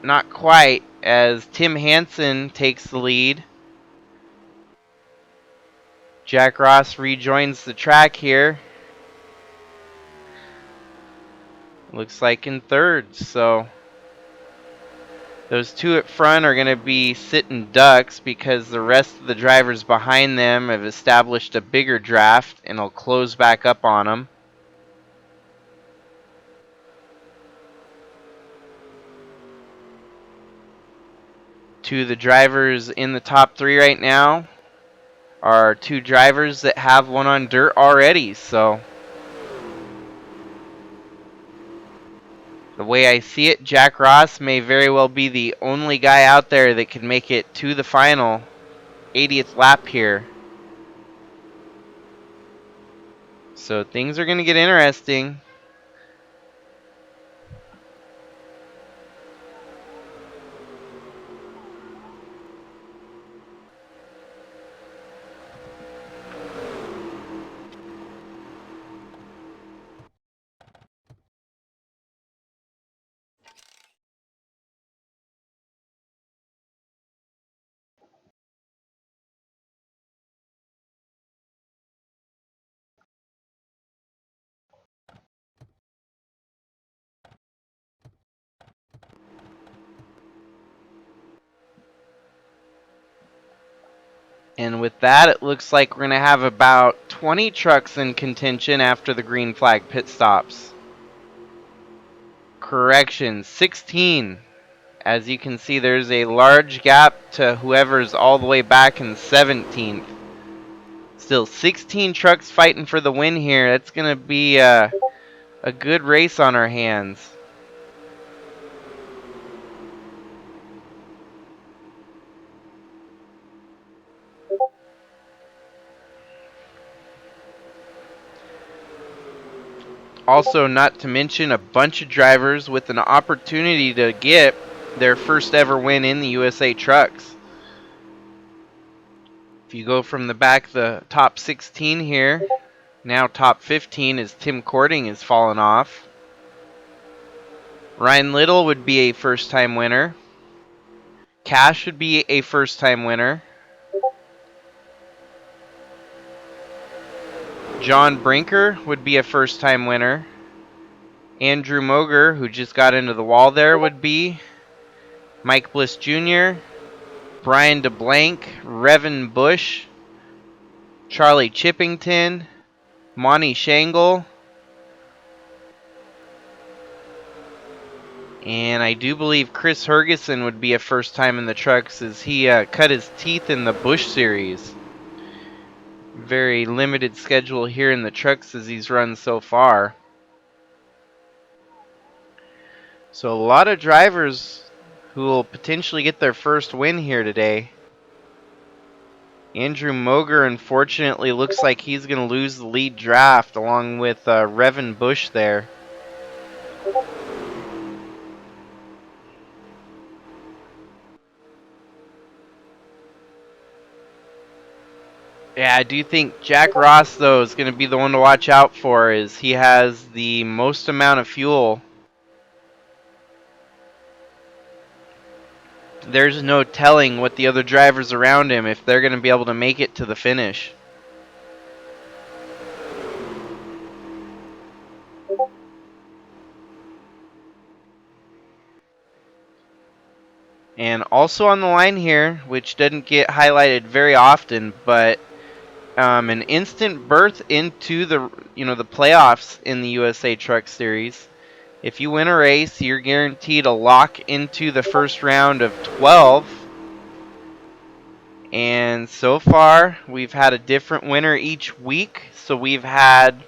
Not quite, as Tim Hansen takes the lead. Jack Ross rejoins the track here. Looks like in third, so those two at front are going to be sitting ducks because the rest of the drivers behind them have established a bigger draft and will close back up on them. Two of the drivers in the top three right now are two drivers that have one on dirt already, so the way I see it, Jack Ross may very well be the only guy out there that can make it to the final 80th lap here. So things are going to get interesting. And with that, it looks like we're going to have about 20 trucks in contention after the green flag pit stops. Correction, 16. As you can see, there's a large gap to whoever's all the way back in 17th. Still 16 trucks fighting for the win here. That's going to be a good race on our hands. Also, not to mention a bunch of drivers with an opportunity to get their first ever win in the USA Trucks. If you go from the back, the top 16 here, now top 15 as Tim Cording has fallen off. Ryan Little would be a first-time winner. Cash would be a first-time winner. John Brinker would be a first-time winner. Andrew Moger, who just got into the wall there, would be. Mike Bliss Jr., Brian DeBlanc, Revan Bush, Charlie Chippington, Monty Shangle, and I do believe Chris Hergeson would be a first time in the trucks as he cut his teeth in the Bush Series. Very limited schedule here in the trucks as he's run so far. So a lot of drivers who will potentially get their first win here today. Andrew Moger, unfortunately, looks like he's going to lose the lead draft along with Revan Bush there. Yeah, I do think Jack Ross, though, is going to be the one to watch out for, as he has the most amount of fuel. There's no telling what the other drivers around him, if they're going to be able to make it to the finish. And also on the line here, which doesn't get highlighted very often, but an instant berth into the the playoffs in the USA Truck Series. If you win a race, you're guaranteed a lock into the first round of 12. And so far, we've had a different winner each week. So we've had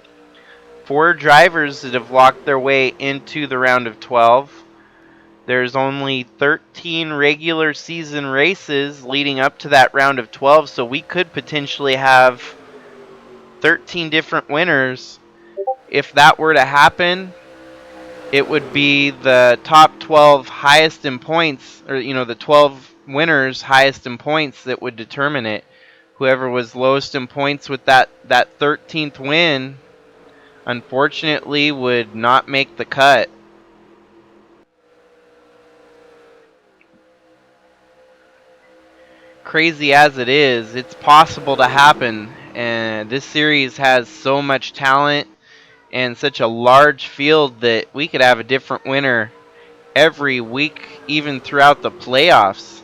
4 drivers that have locked their way into the round of 12. There's only 13 regular season races leading up to that round of 12, so we could potentially have 13 different winners. If that were to happen, it would be the top 12 highest in points, or the 12 winners highest in points that would determine it. Whoever was lowest in points with that 13th win, unfortunately, would not make the cut. Crazy as it is, it's possible to happen, and this series has so much talent and such a large field that we could have a different winner every week, even throughout the playoffs.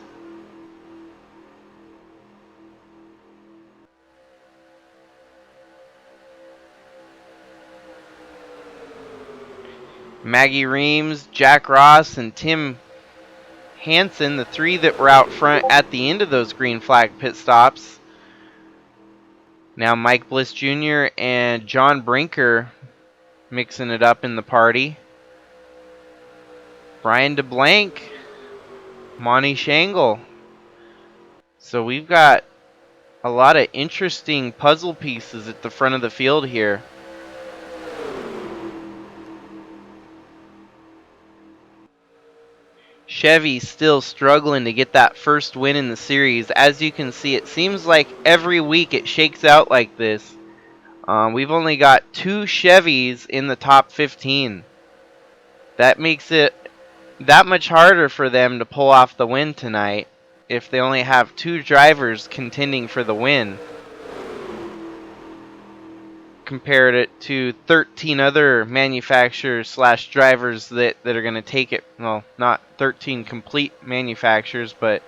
Maggie Reams, Jack Ross, and Tim Hansen, the 3 that were out front at the end of those green flag pit stops. Now Mike Bliss Jr. and John Brinker mixing it up in the party. Brian DeBlanc, Monty Shangle. So we've got a lot of interesting puzzle pieces at the front of the field here. Chevy's still struggling to get that first win in the series. As you can see, it seems like every week it shakes out like this. We've only got 2 Chevys in the top 15. That makes it that much harder for them to pull off the win tonight if they only have 2 drivers contending for the win, compared it to 13 other manufacturers slash drivers that are going to take it. Well, not 13 complete manufacturers, but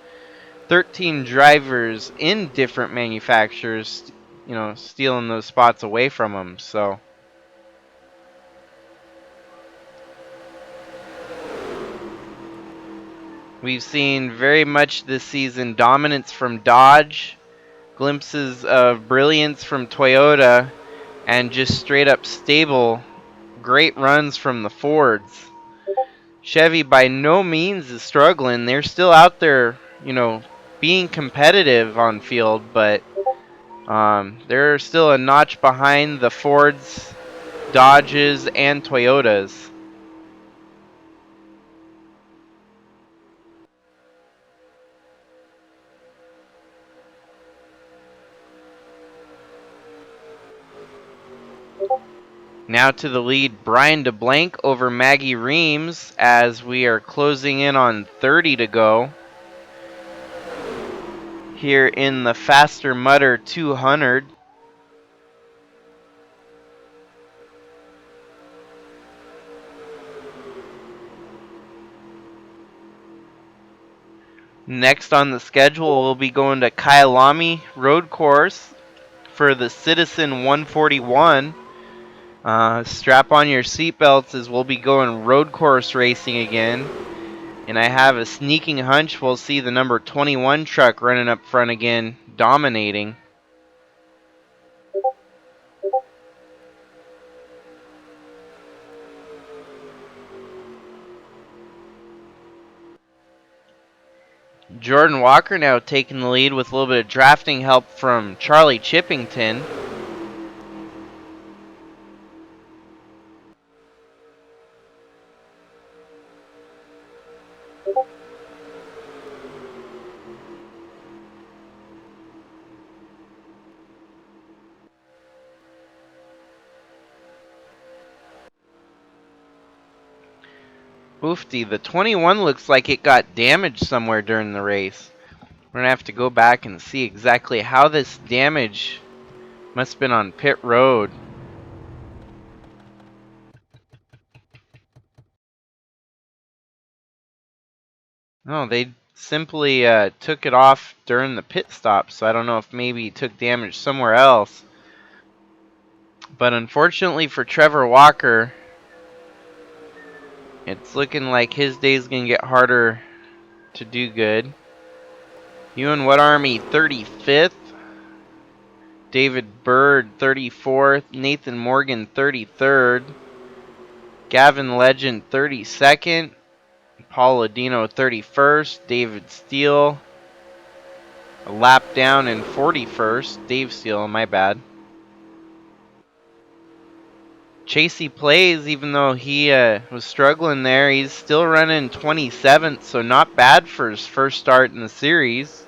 13 drivers in different manufacturers, stealing those spots away from them. So we've seen very much this season dominance from Dodge, glimpses of brilliance from Toyota, and just straight up stable, great runs from the Fords. Chevy by no means is struggling. They're still out there, being competitive on field, but they're still a notch behind the Fords, Dodges, and Toyotas. Now to the lead, Brian DeBlanc over Maggie Reams as we are closing in on 30 to go here in the Faster Mutter 200. Next on the schedule, we'll be going to Kyalami Road Course for the Citizen 141. Strap on your seatbelts as we'll be going road course racing again. And I have a sneaking hunch we'll see the number 21 truck running up front again, dominating. Jordan Walker now taking the lead with a little bit of drafting help from Charlie Chippington. Oofty, the 21 looks like it got damaged somewhere during the race. We're going to have to go back and see exactly how this damage must have been on pit road. No, they simply took it off during the pit stop, so I don't know if maybe it took damage somewhere else. But unfortunately for Trevor Walker, it's looking like his day's going to get harder to do good. Ewan What Army 35th. David Bird 34th, Nathan Morgan 33rd, Gavin Legend 32nd, Paul Ladino 31st, David Steele a lap down in 41st, Dave Steele, my bad. Chasey Plays, even though he was struggling there, he's still running 27th, so not bad for his first start in the series.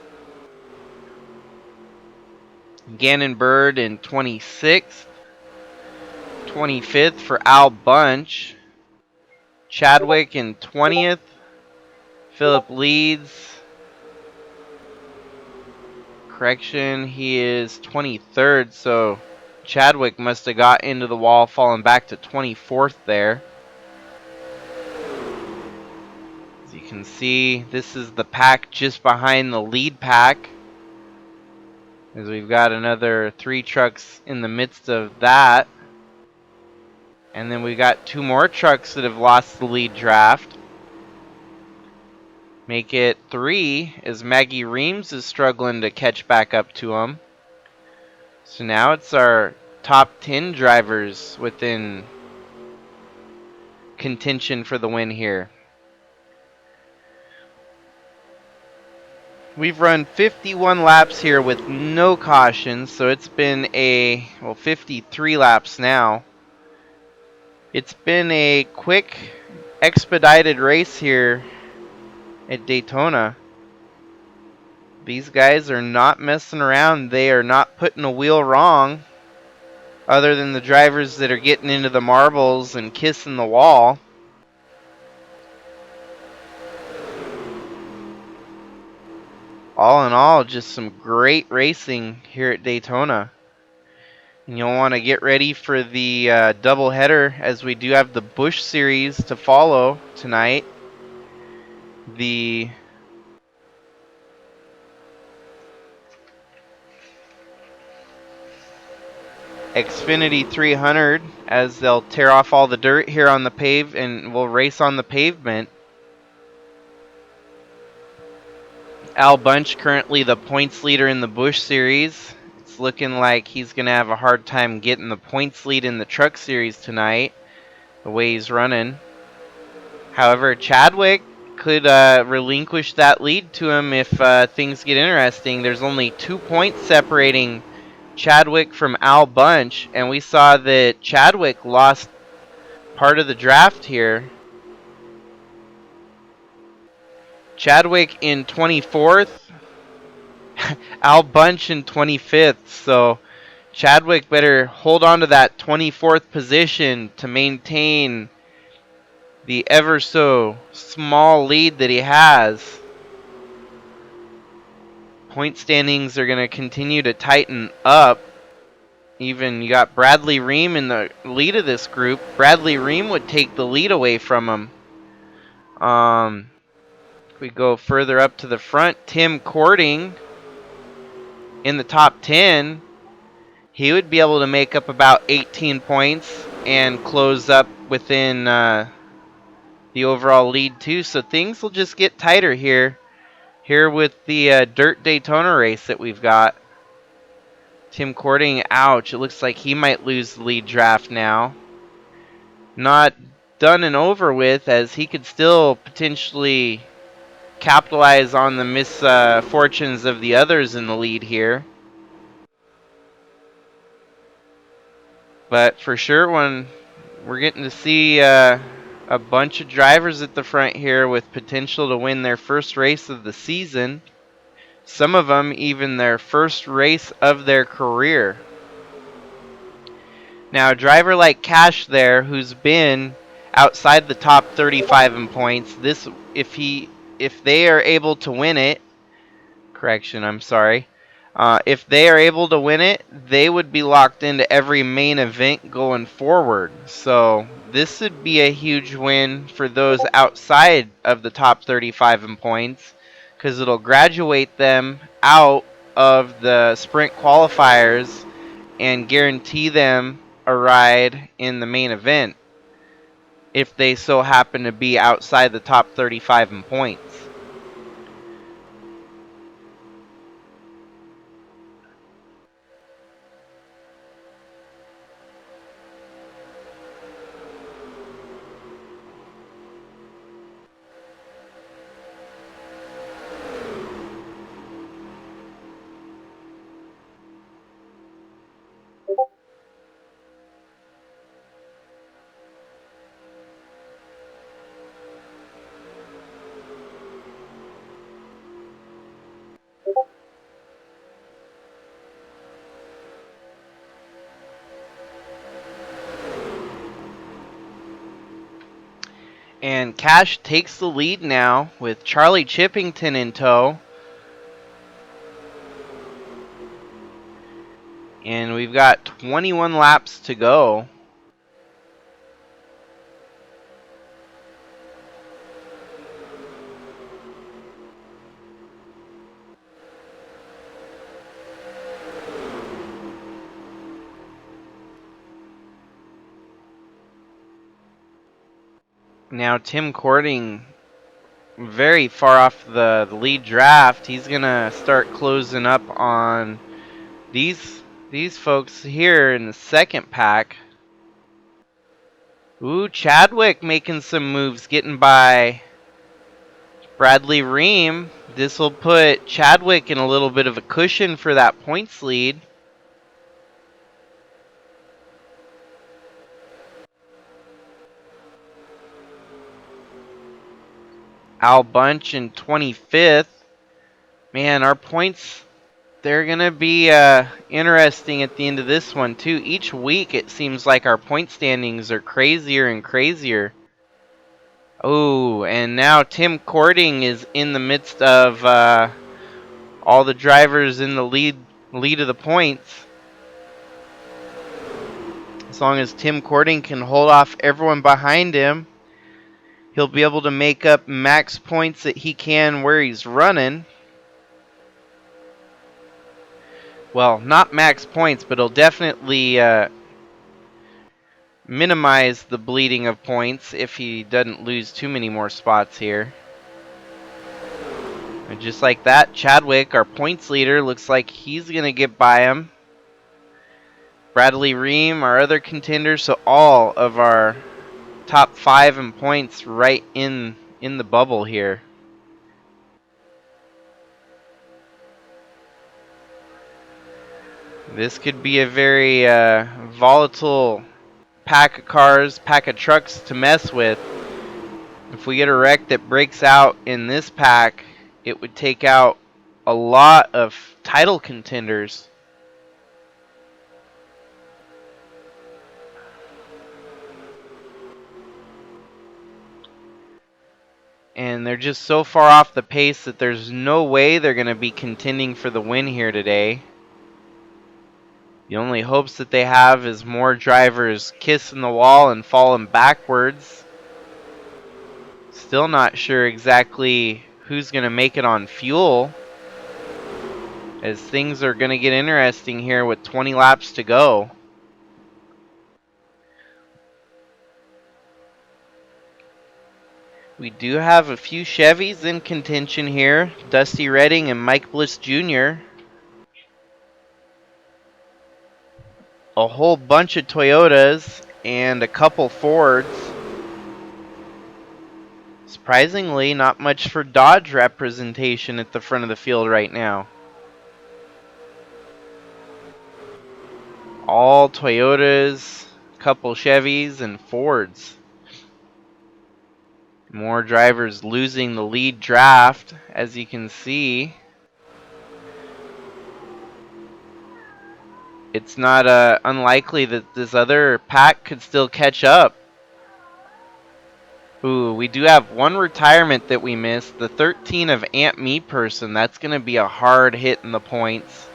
Gannon Bird in 26th. 25th for Al Bunch. Chadwick in 20th. Philip Leeds. Correction, he is 23rd, so Chadwick must have got into the wall, falling back to 24th there. As you can see, this is the pack just behind the lead pack, as we've got another 3 trucks in the midst of that. And then we got 2 more trucks that have lost the lead draft. Make it 3 as Maggie Reams is struggling to catch back up to him. So now it's our top 10 drivers within contention for the win here. We've run 51 laps here with no cautions, so it's been 53 laps now. It's been a quick, expedited race here at Daytona. These guys are not messing around. They are not putting a wheel wrong, other than the drivers that are getting into the marbles and kissing the wall. All in all, just some great racing here at Daytona. And you'll want to get ready for the doubleheader, as we do have the Busch Series to follow tonight. The Xfinity 300, as they'll tear off all the dirt here on the pave and we'll race on the pavement. Al Bunch currently the points leader in the Busch Series. It's looking like he's going to have a hard time getting the points lead in the Truck Series tonight, the way he's running. However, Chadwick could relinquish that lead to him if things get interesting. There's only 2 points separating Chadwick from Al Bunch, and we saw that Chadwick lost part of the draft here. Chadwick in 24th, Al Bunch in 25th, so Chadwick better hold on to that 24th position to maintain the ever so small lead that he has. Point standings are going to continue to tighten up. Even you got Bradley Reim in the lead of this group. Bradley Reim would take the lead away from him. If we go further up to the front, Tim Cording in the top 10. He would be able to make up about 18 points and close up within the overall lead too. So things will just get tighter here with the Dirt Daytona race that we've got. Tim Cording, ouch. It looks like he might lose the lead draft now. Not done and over with, as he could still potentially capitalize on the misfortunes of the others in the lead here. But for sure, when we're getting to see a bunch of drivers at the front here with potential to win their first race of the season. Some of them even their first race of their career. Now, a driver like Cash there, who's been outside the top 35 in points, if they are able to win it, if they are able to win it, they would be locked into every main event going forward. So this would be a huge win for those outside of the top 35 in points, because it'll graduate them out of the sprint qualifiers and guarantee them a ride in the main event if they so happen to be outside the top 35 in points. And Cash takes the lead now with Charlie Chippington in tow. And we've got 21 laps to go. Now Tim Cording very far off the lead draft. He's going to start closing up on these folks here in the second pack. Ooh, Chadwick making some moves, getting by Bradley Reim. This will put Chadwick in a little bit of a cushion for that points lead. Al Bunch in 25th. Man, our points, they're going to be interesting at the end of this one, too. Each week, it seems like our point standings are crazier and crazier. Oh, and now Tim Cording is in the midst of all the drivers in the lead of the points. As long as Tim Cording can hold off everyone behind him, he'll be able to make up max points that he can where he's running. Well, not max points, but he'll definitely minimize the bleeding of points if he doesn't lose too many more spots here. And just like that, Chadwick, our points leader, looks like he's going to get by him. Bradley Reim, our other contenders, so all of our top 5 in points right in the bubble here. This could be a very volatile pack of cars, pack of trucks to mess with. If we get a wreck that breaks out in this pack, it would take out a lot of title contenders. And they're just so far off the pace that there's no way they're going to be contending for the win here today. The only hopes that they have is more drivers kissing the wall and falling backwards. Still not sure exactly who's going to make it on fuel, as things are going to get interesting here with 20 laps to go. We do have a few Chevys in contention here. Dusty Redding and Mike Bliss Jr. A whole bunch of Toyotas and a couple Fords. Surprisingly, not much for Dodge representation at the front of the field right now. All Toyotas, couple Chevys, and Fords. More drivers losing the lead draft, as you can see. It's not unlikely that this other pack could still catch up. Ooh, we do have one retirement that we missed. The 13 of Aunt Me Person. That's going to be a hard hit in the points.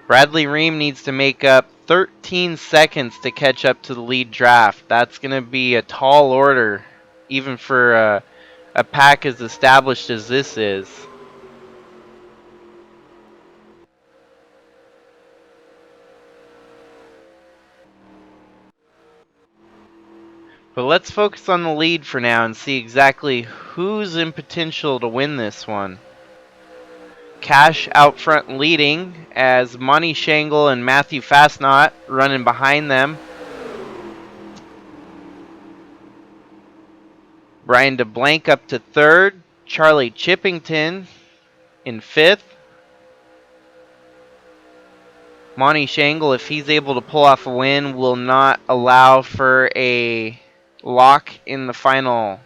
Bradley Reim needs to make up 13 seconds to catch up to the lead draft. That's going to be a tall order, even for a pack as established as this is. But let's focus on the lead for now and see exactly who's in potential to win this one. Cash out front leading as Monty Shangle and Matthew Fastnot running behind them. Brian DeBlanc up to third. Charlie Chippington in fifth. Monty Shangle, if he's able to pull off a win, will not allow for a lock in the final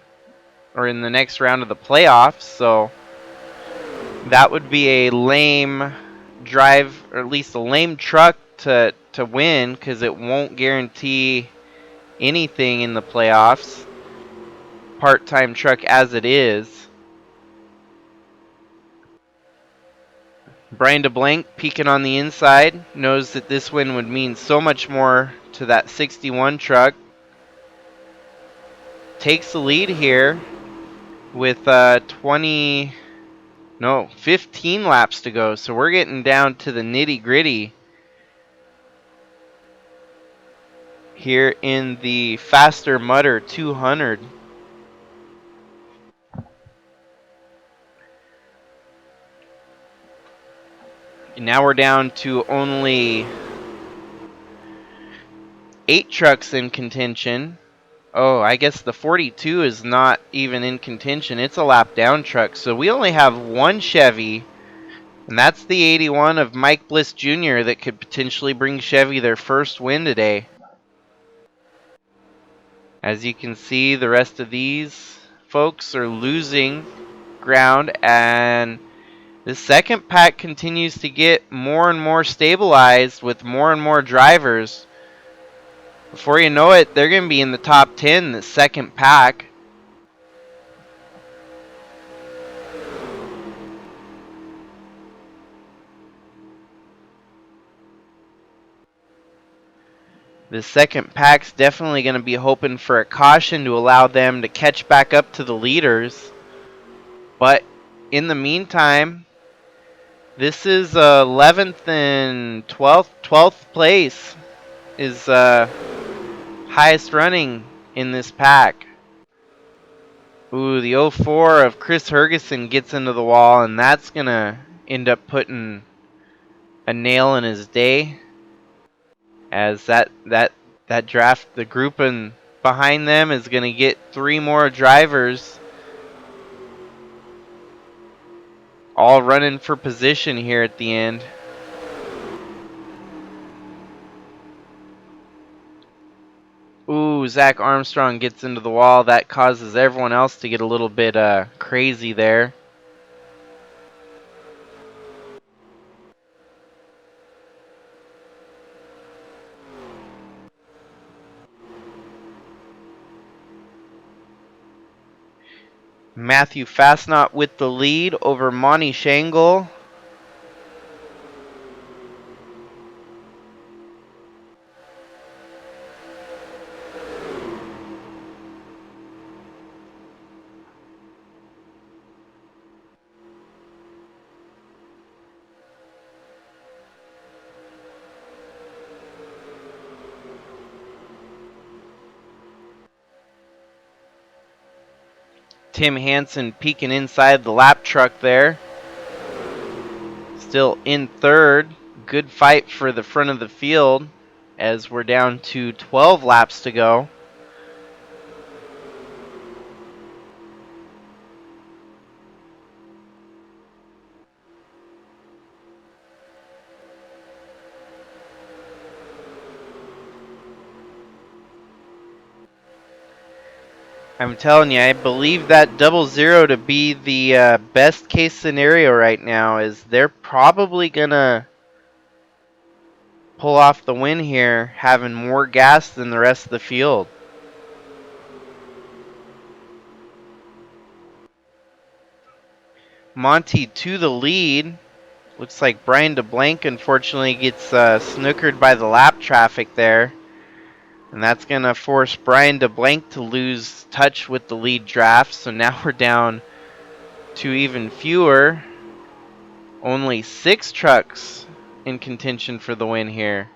or in the next round of the playoffs. So that would be a lame drive, or at least a lame truck to win, because it won't guarantee anything in the playoffs. Part-time truck as it is. Brian DeBlanc peeking on the inside, knows that this win would mean so much more to that 61 truck. Takes the lead here with 15 laps to go. So we're getting down to the nitty-gritty here in the Faster Mutter 200. Now we're down to only 8 trucks in contention. Oh, I guess the 42 is not even in contention. It's a lap down truck. So we only have one Chevy, and that's the 81 of Mike Bliss Jr. that could potentially bring Chevy their first win today. As you can see, the rest of these folks are losing ground, and the second pack continues to get more and more stabilized with more and more drivers. Before you know it, they're going to be in the top 10, the second pack. The second pack's definitely going to be hoping for a caution to allow them to catch back up to the leaders. But in the meantime, this is 11th and 12th place is highest running in this pack. Ooh, the 04 of Chris Hergeson gets into the wall, and that's going to end up putting a nail in his day. As that draft, the group behind them is going to get 3 more drivers all running for position here at the end. Ooh, Zach Armstrong gets into the wall. That causes everyone else to get a little bit crazy there. Matthew Fastnot with the lead over Monty Shangle. Tim Hansen peeking inside the lap truck there. Still in third. Good fight for the front of the field as we're down to 12 laps to go. I'm telling you, I believe that 00 to be the best case scenario right now, is they're probably going to pull off the win here, having more gas than the rest of the field. Monty to the lead. Looks like Brian DeBlanc unfortunately gets snookered by the lap traffic there. And that's going to force Brian DeBlanc to lose touch with the lead draft. So now we're down to even fewer. Only 6 trucks in contention for the win here.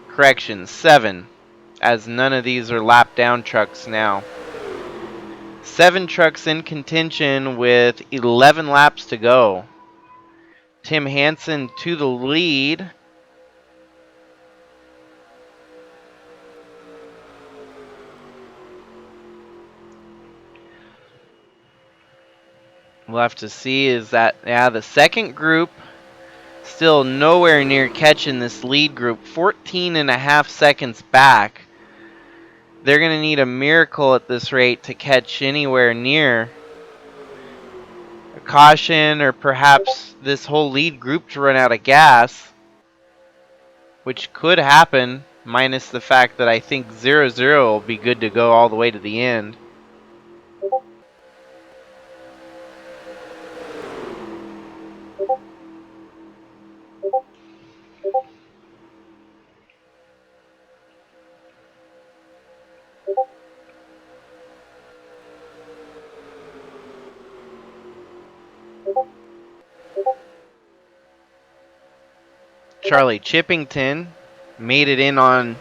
Correction, 7, as none of these are lap down trucks now. 7 trucks in contention with 11 laps to go. Tim Hansen to the lead. We'll have to see is that, the second group still nowhere near catching this lead group. 14.5 seconds back. They're going to need a miracle at this rate to catch anywhere near a caution, or perhaps this whole lead group to run out of gas. which could happen, minus the fact that I think 0-0 will be good to go all the way to the end. Charlie Chippington made it in on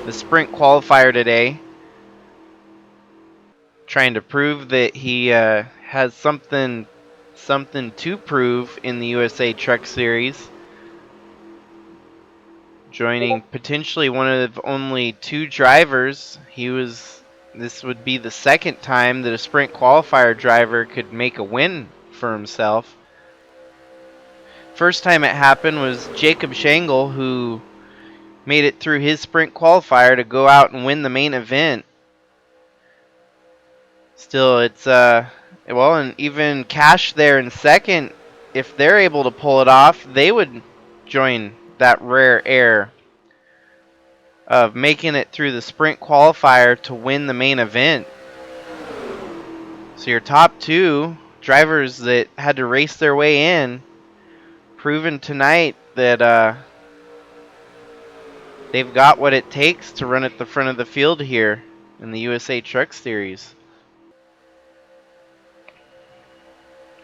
the sprint qualifier today, trying to prove that he has something to prove in the USA Truck Series, joining potentially one of only 2 drivers. This would be the second time that a sprint qualifier driver could make a win for himself. First time it happened was Jacob Shangle, who made it through his sprint qualifier to go out and win the main event. Still, it's well, and even Cash there in second, if they're able to pull it off, they would join that rare air of making it through the sprint qualifier to win the main event. So your top 2 drivers that had to race their way in, proven tonight that they've got what it takes to run at the front of the field here in the USA Truck Series.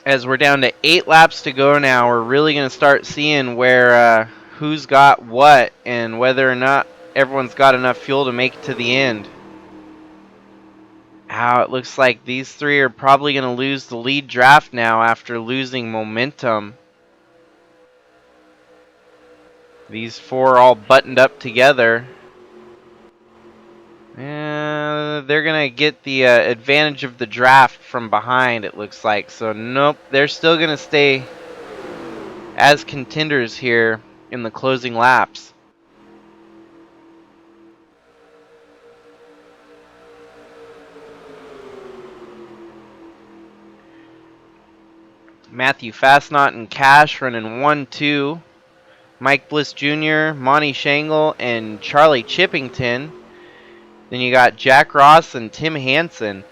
As we're down to 8 laps to go now, we're really going to start seeing where who's got what and whether or not everyone's got enough fuel to make it to the end. It looks like these 3 are probably going to lose the lead draft now after losing momentum. These 4 are all buttoned up together. And they're going to get the advantage of the draft from behind, it looks like. So, nope, they're still going to stay as contenders here in the closing laps. Matthew Fastnot and Cash running 1-2. Mike Bliss Jr., Monty Shangle, and Charlie Chippington. Then you got Jack Ross and Tim Hansen.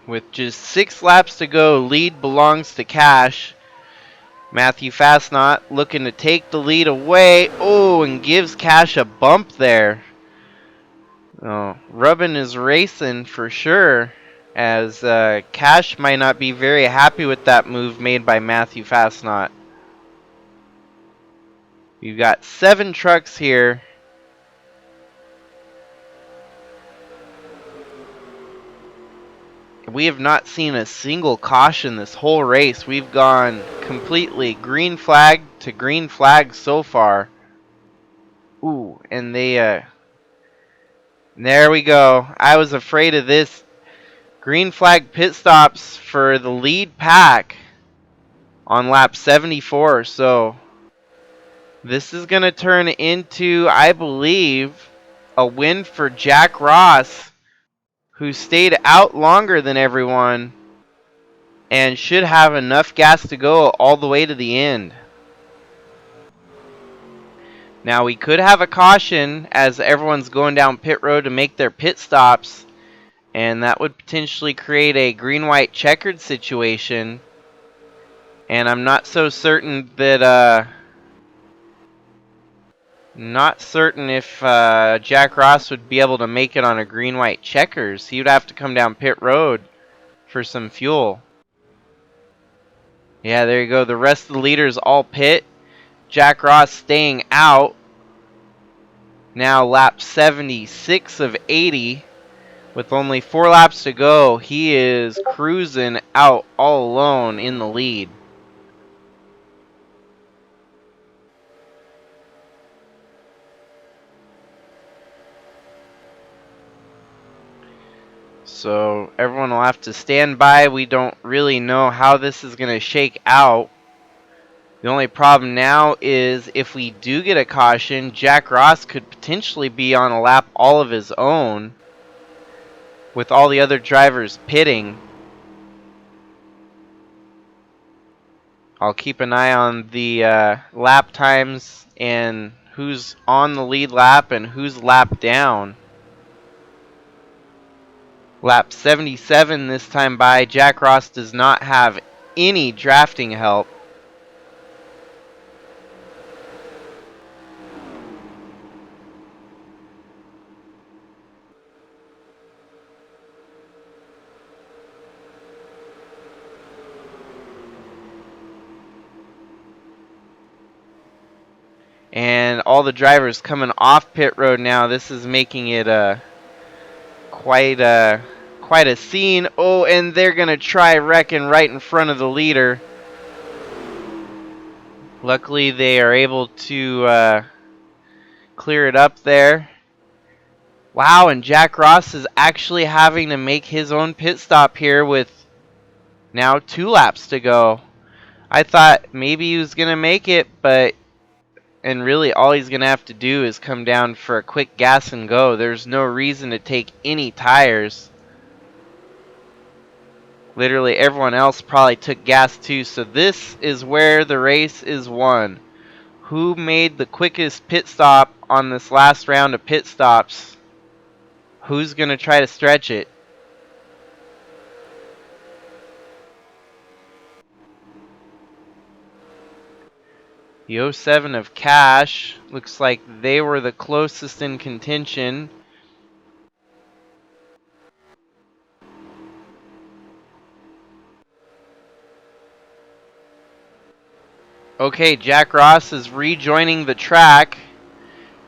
With just 6 laps to go, lead belongs to Cash. Matthew Fastnot looking to take the lead away. Oh, and gives Cash a bump there. Oh, rubbing his racing for sure, as Cash might not be very happy with that move made by Matthew Fastnot. We've got 7 trucks here. We have not seen a single caution this whole race. We've gone completely green flag to green flag so far. Ooh, and there we go. I was afraid of this. Green flag pit stops for the lead pack on lap 74. So this is going to turn into, I believe, a win for Jack Ross, who stayed out longer than everyone and should have enough gas to go all the way to the end. Now we could have a caution as everyone's going down pit road to make their pit stops, and that would potentially create a green-white checkered situation. And I'm not so certain that not certain if Jack Ross would be able to make it on a green-white checkers. He would have to come down pit road for some fuel. Yeah, there you go. The rest of the leaders all pit. Jack Ross staying out. Now lap 76 of 80. With only 4 laps to go, he is cruising out all alone in the lead. So everyone will have to stand by. We don't really know how this is going to shake out. The only problem now is if we do get a caution, Jack Ross could potentially be on a lap all of his own with all the other drivers pitting. I'll keep an eye on the lap times and who's on the lead lap and who's lap down. Lap 77 this time by. Jack Ross does not have any drafting help. And all the drivers coming off pit road now. This is making it quite a scene. Oh, and they're gonna try wrecking right in front of the leader. Luckily, they are able to clear it up there. Wow, and Jack Ross is actually having to make his own pit stop here with now 2 laps to go. I thought maybe he was gonna make it, and really all he's going to have to do is come down for a quick gas and go. There's no reason to take any tires. Literally everyone else probably took gas too. So this is where the race is won. Who made the quickest pit stop on this last round of pit stops? Who's going to try to stretch it? The 07 of Cash looks like they were the closest in contention. Okay, Jack Ross is rejoining the track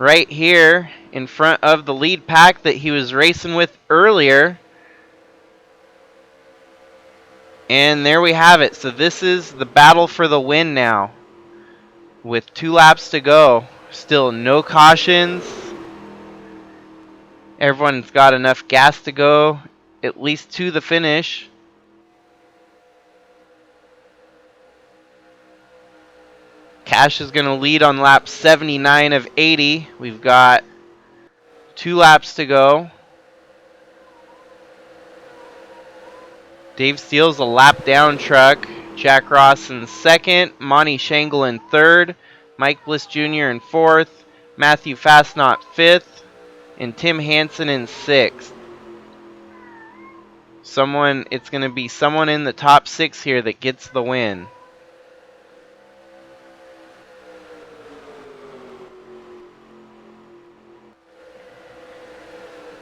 right here in front of the lead pack that he was racing with earlier. And there we have it. So this is the battle for the win now. With 2 laps to go. Still no cautions. Everyone's got enough gas to go at least to the finish. Cash is going to lead on lap 79 of 80. We've got 2 laps to go. Dave Steele's a lap down truck. Jack Ross in second. Monty Shangle in third. Mike Bliss Jr. in fourth. Matthew Fastnot fifth. And Tim Hansen in sixth. It's going to be someone in the top 6 here that gets the win.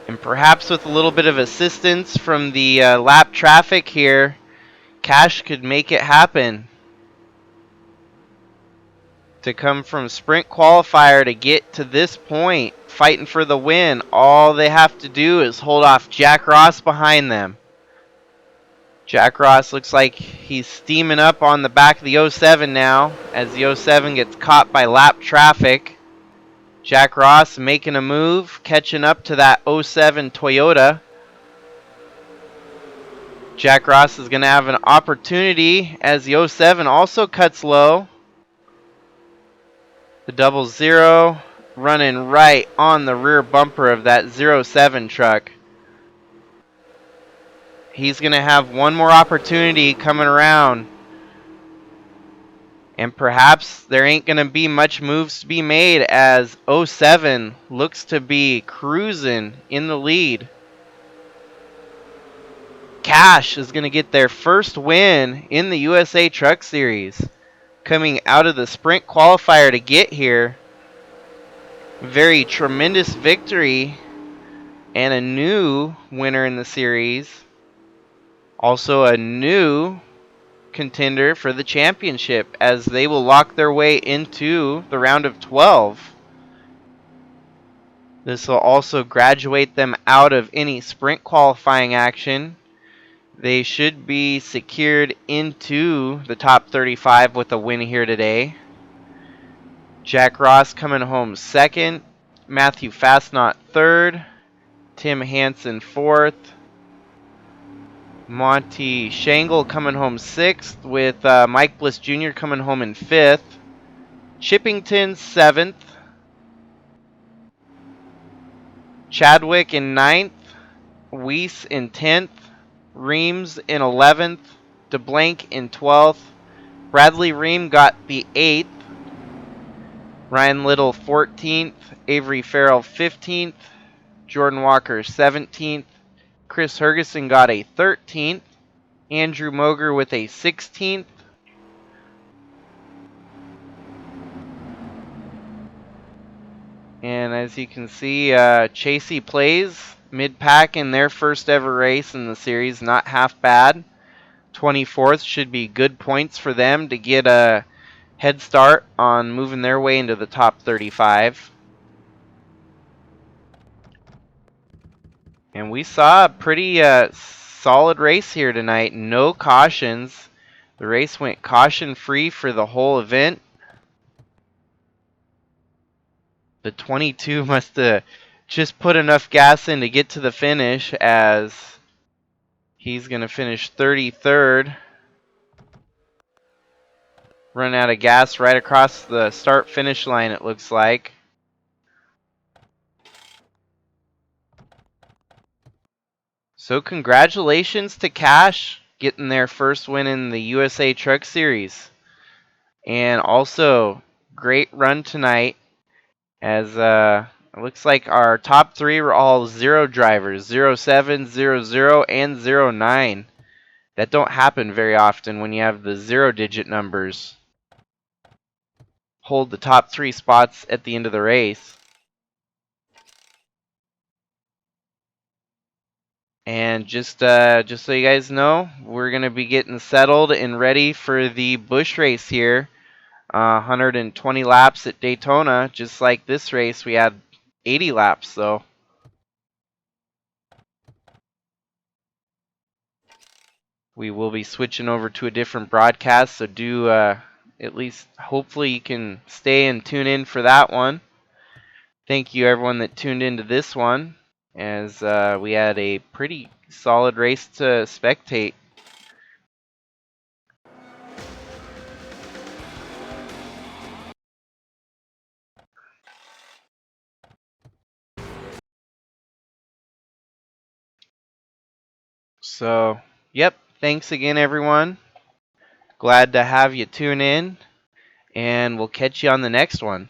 And perhaps with a little bit of assistance from the lap traffic here, Cash could make it happen. To come from sprint qualifier to get to this point, fighting for the win, all they have to do is hold off Jack Ross behind them. Jack Ross looks like he's steaming up on the back of the 07 now, as the 07 gets caught by lap traffic. Jack Ross making a move, catching up to that 07 Toyota. Jack Ross is going to have an opportunity as the 07 also cuts low. The 00 running right on the rear bumper of that 07 truck. He's going to have one more opportunity coming around. And perhaps there ain't going to be much moves to be made as 07 looks to be cruising in the lead. Cash is going to get their first win in the USA Truck Series. Coming out of the sprint qualifier to get here. Very tremendous victory and a new winner in the series. Also a new contender for the championship as they will lock their way into the round of 12. This will also graduate them out of any sprint qualifying action. They should be secured into the top 35 with a win here today. Jack Ross coming home second. Matthew Fastnot third. Tim Hansen fourth. Monty Shangle coming home 6th, with Mike Bliss Jr. coming home in 5th. Chippington 7th. Chadwick in 9th. Weiss in 10th. Reims in 11th. DeBlank in 12th. Bradley Reim got the 8th. Ryan Little 14th. Avery Farrell 15th. Jordan Walker 17th. Chris Hergeson got a 13th. Andrew Moger with a 16th. And as you can see, Chasey Plays mid-pack in their first ever race in the series. Not half bad. 24th should be good points for them to get a head start on moving their way into the top 35. And we saw a pretty solid race here tonight. No cautions. The race went caution-free for the whole event. The 22 must have just put enough gas in to get to the finish, as he's going to finish 33rd. Run out of gas right across the start-finish line, it looks like. So congratulations to Cash getting their first win in the USA Truck Series. And also, great run tonight, as it looks like our top 3 were all 0 drivers, 07, 00, and 09. That don't happen very often when you have the 0-digit numbers hold the top 3 spots at the end of the race. And just so you guys know, we're going to be getting settled and ready for the Busch race here. 120 laps at Daytona. Just like this race, we had 80 laps, so we will be switching over to a different broadcast, so do at least hopefully you can stay and tune in for that one. Thank you everyone that tuned into this one, as we had a pretty solid race to spectate. So, yep, thanks again everyone. Glad to have you tune in, and we'll catch you on the next one.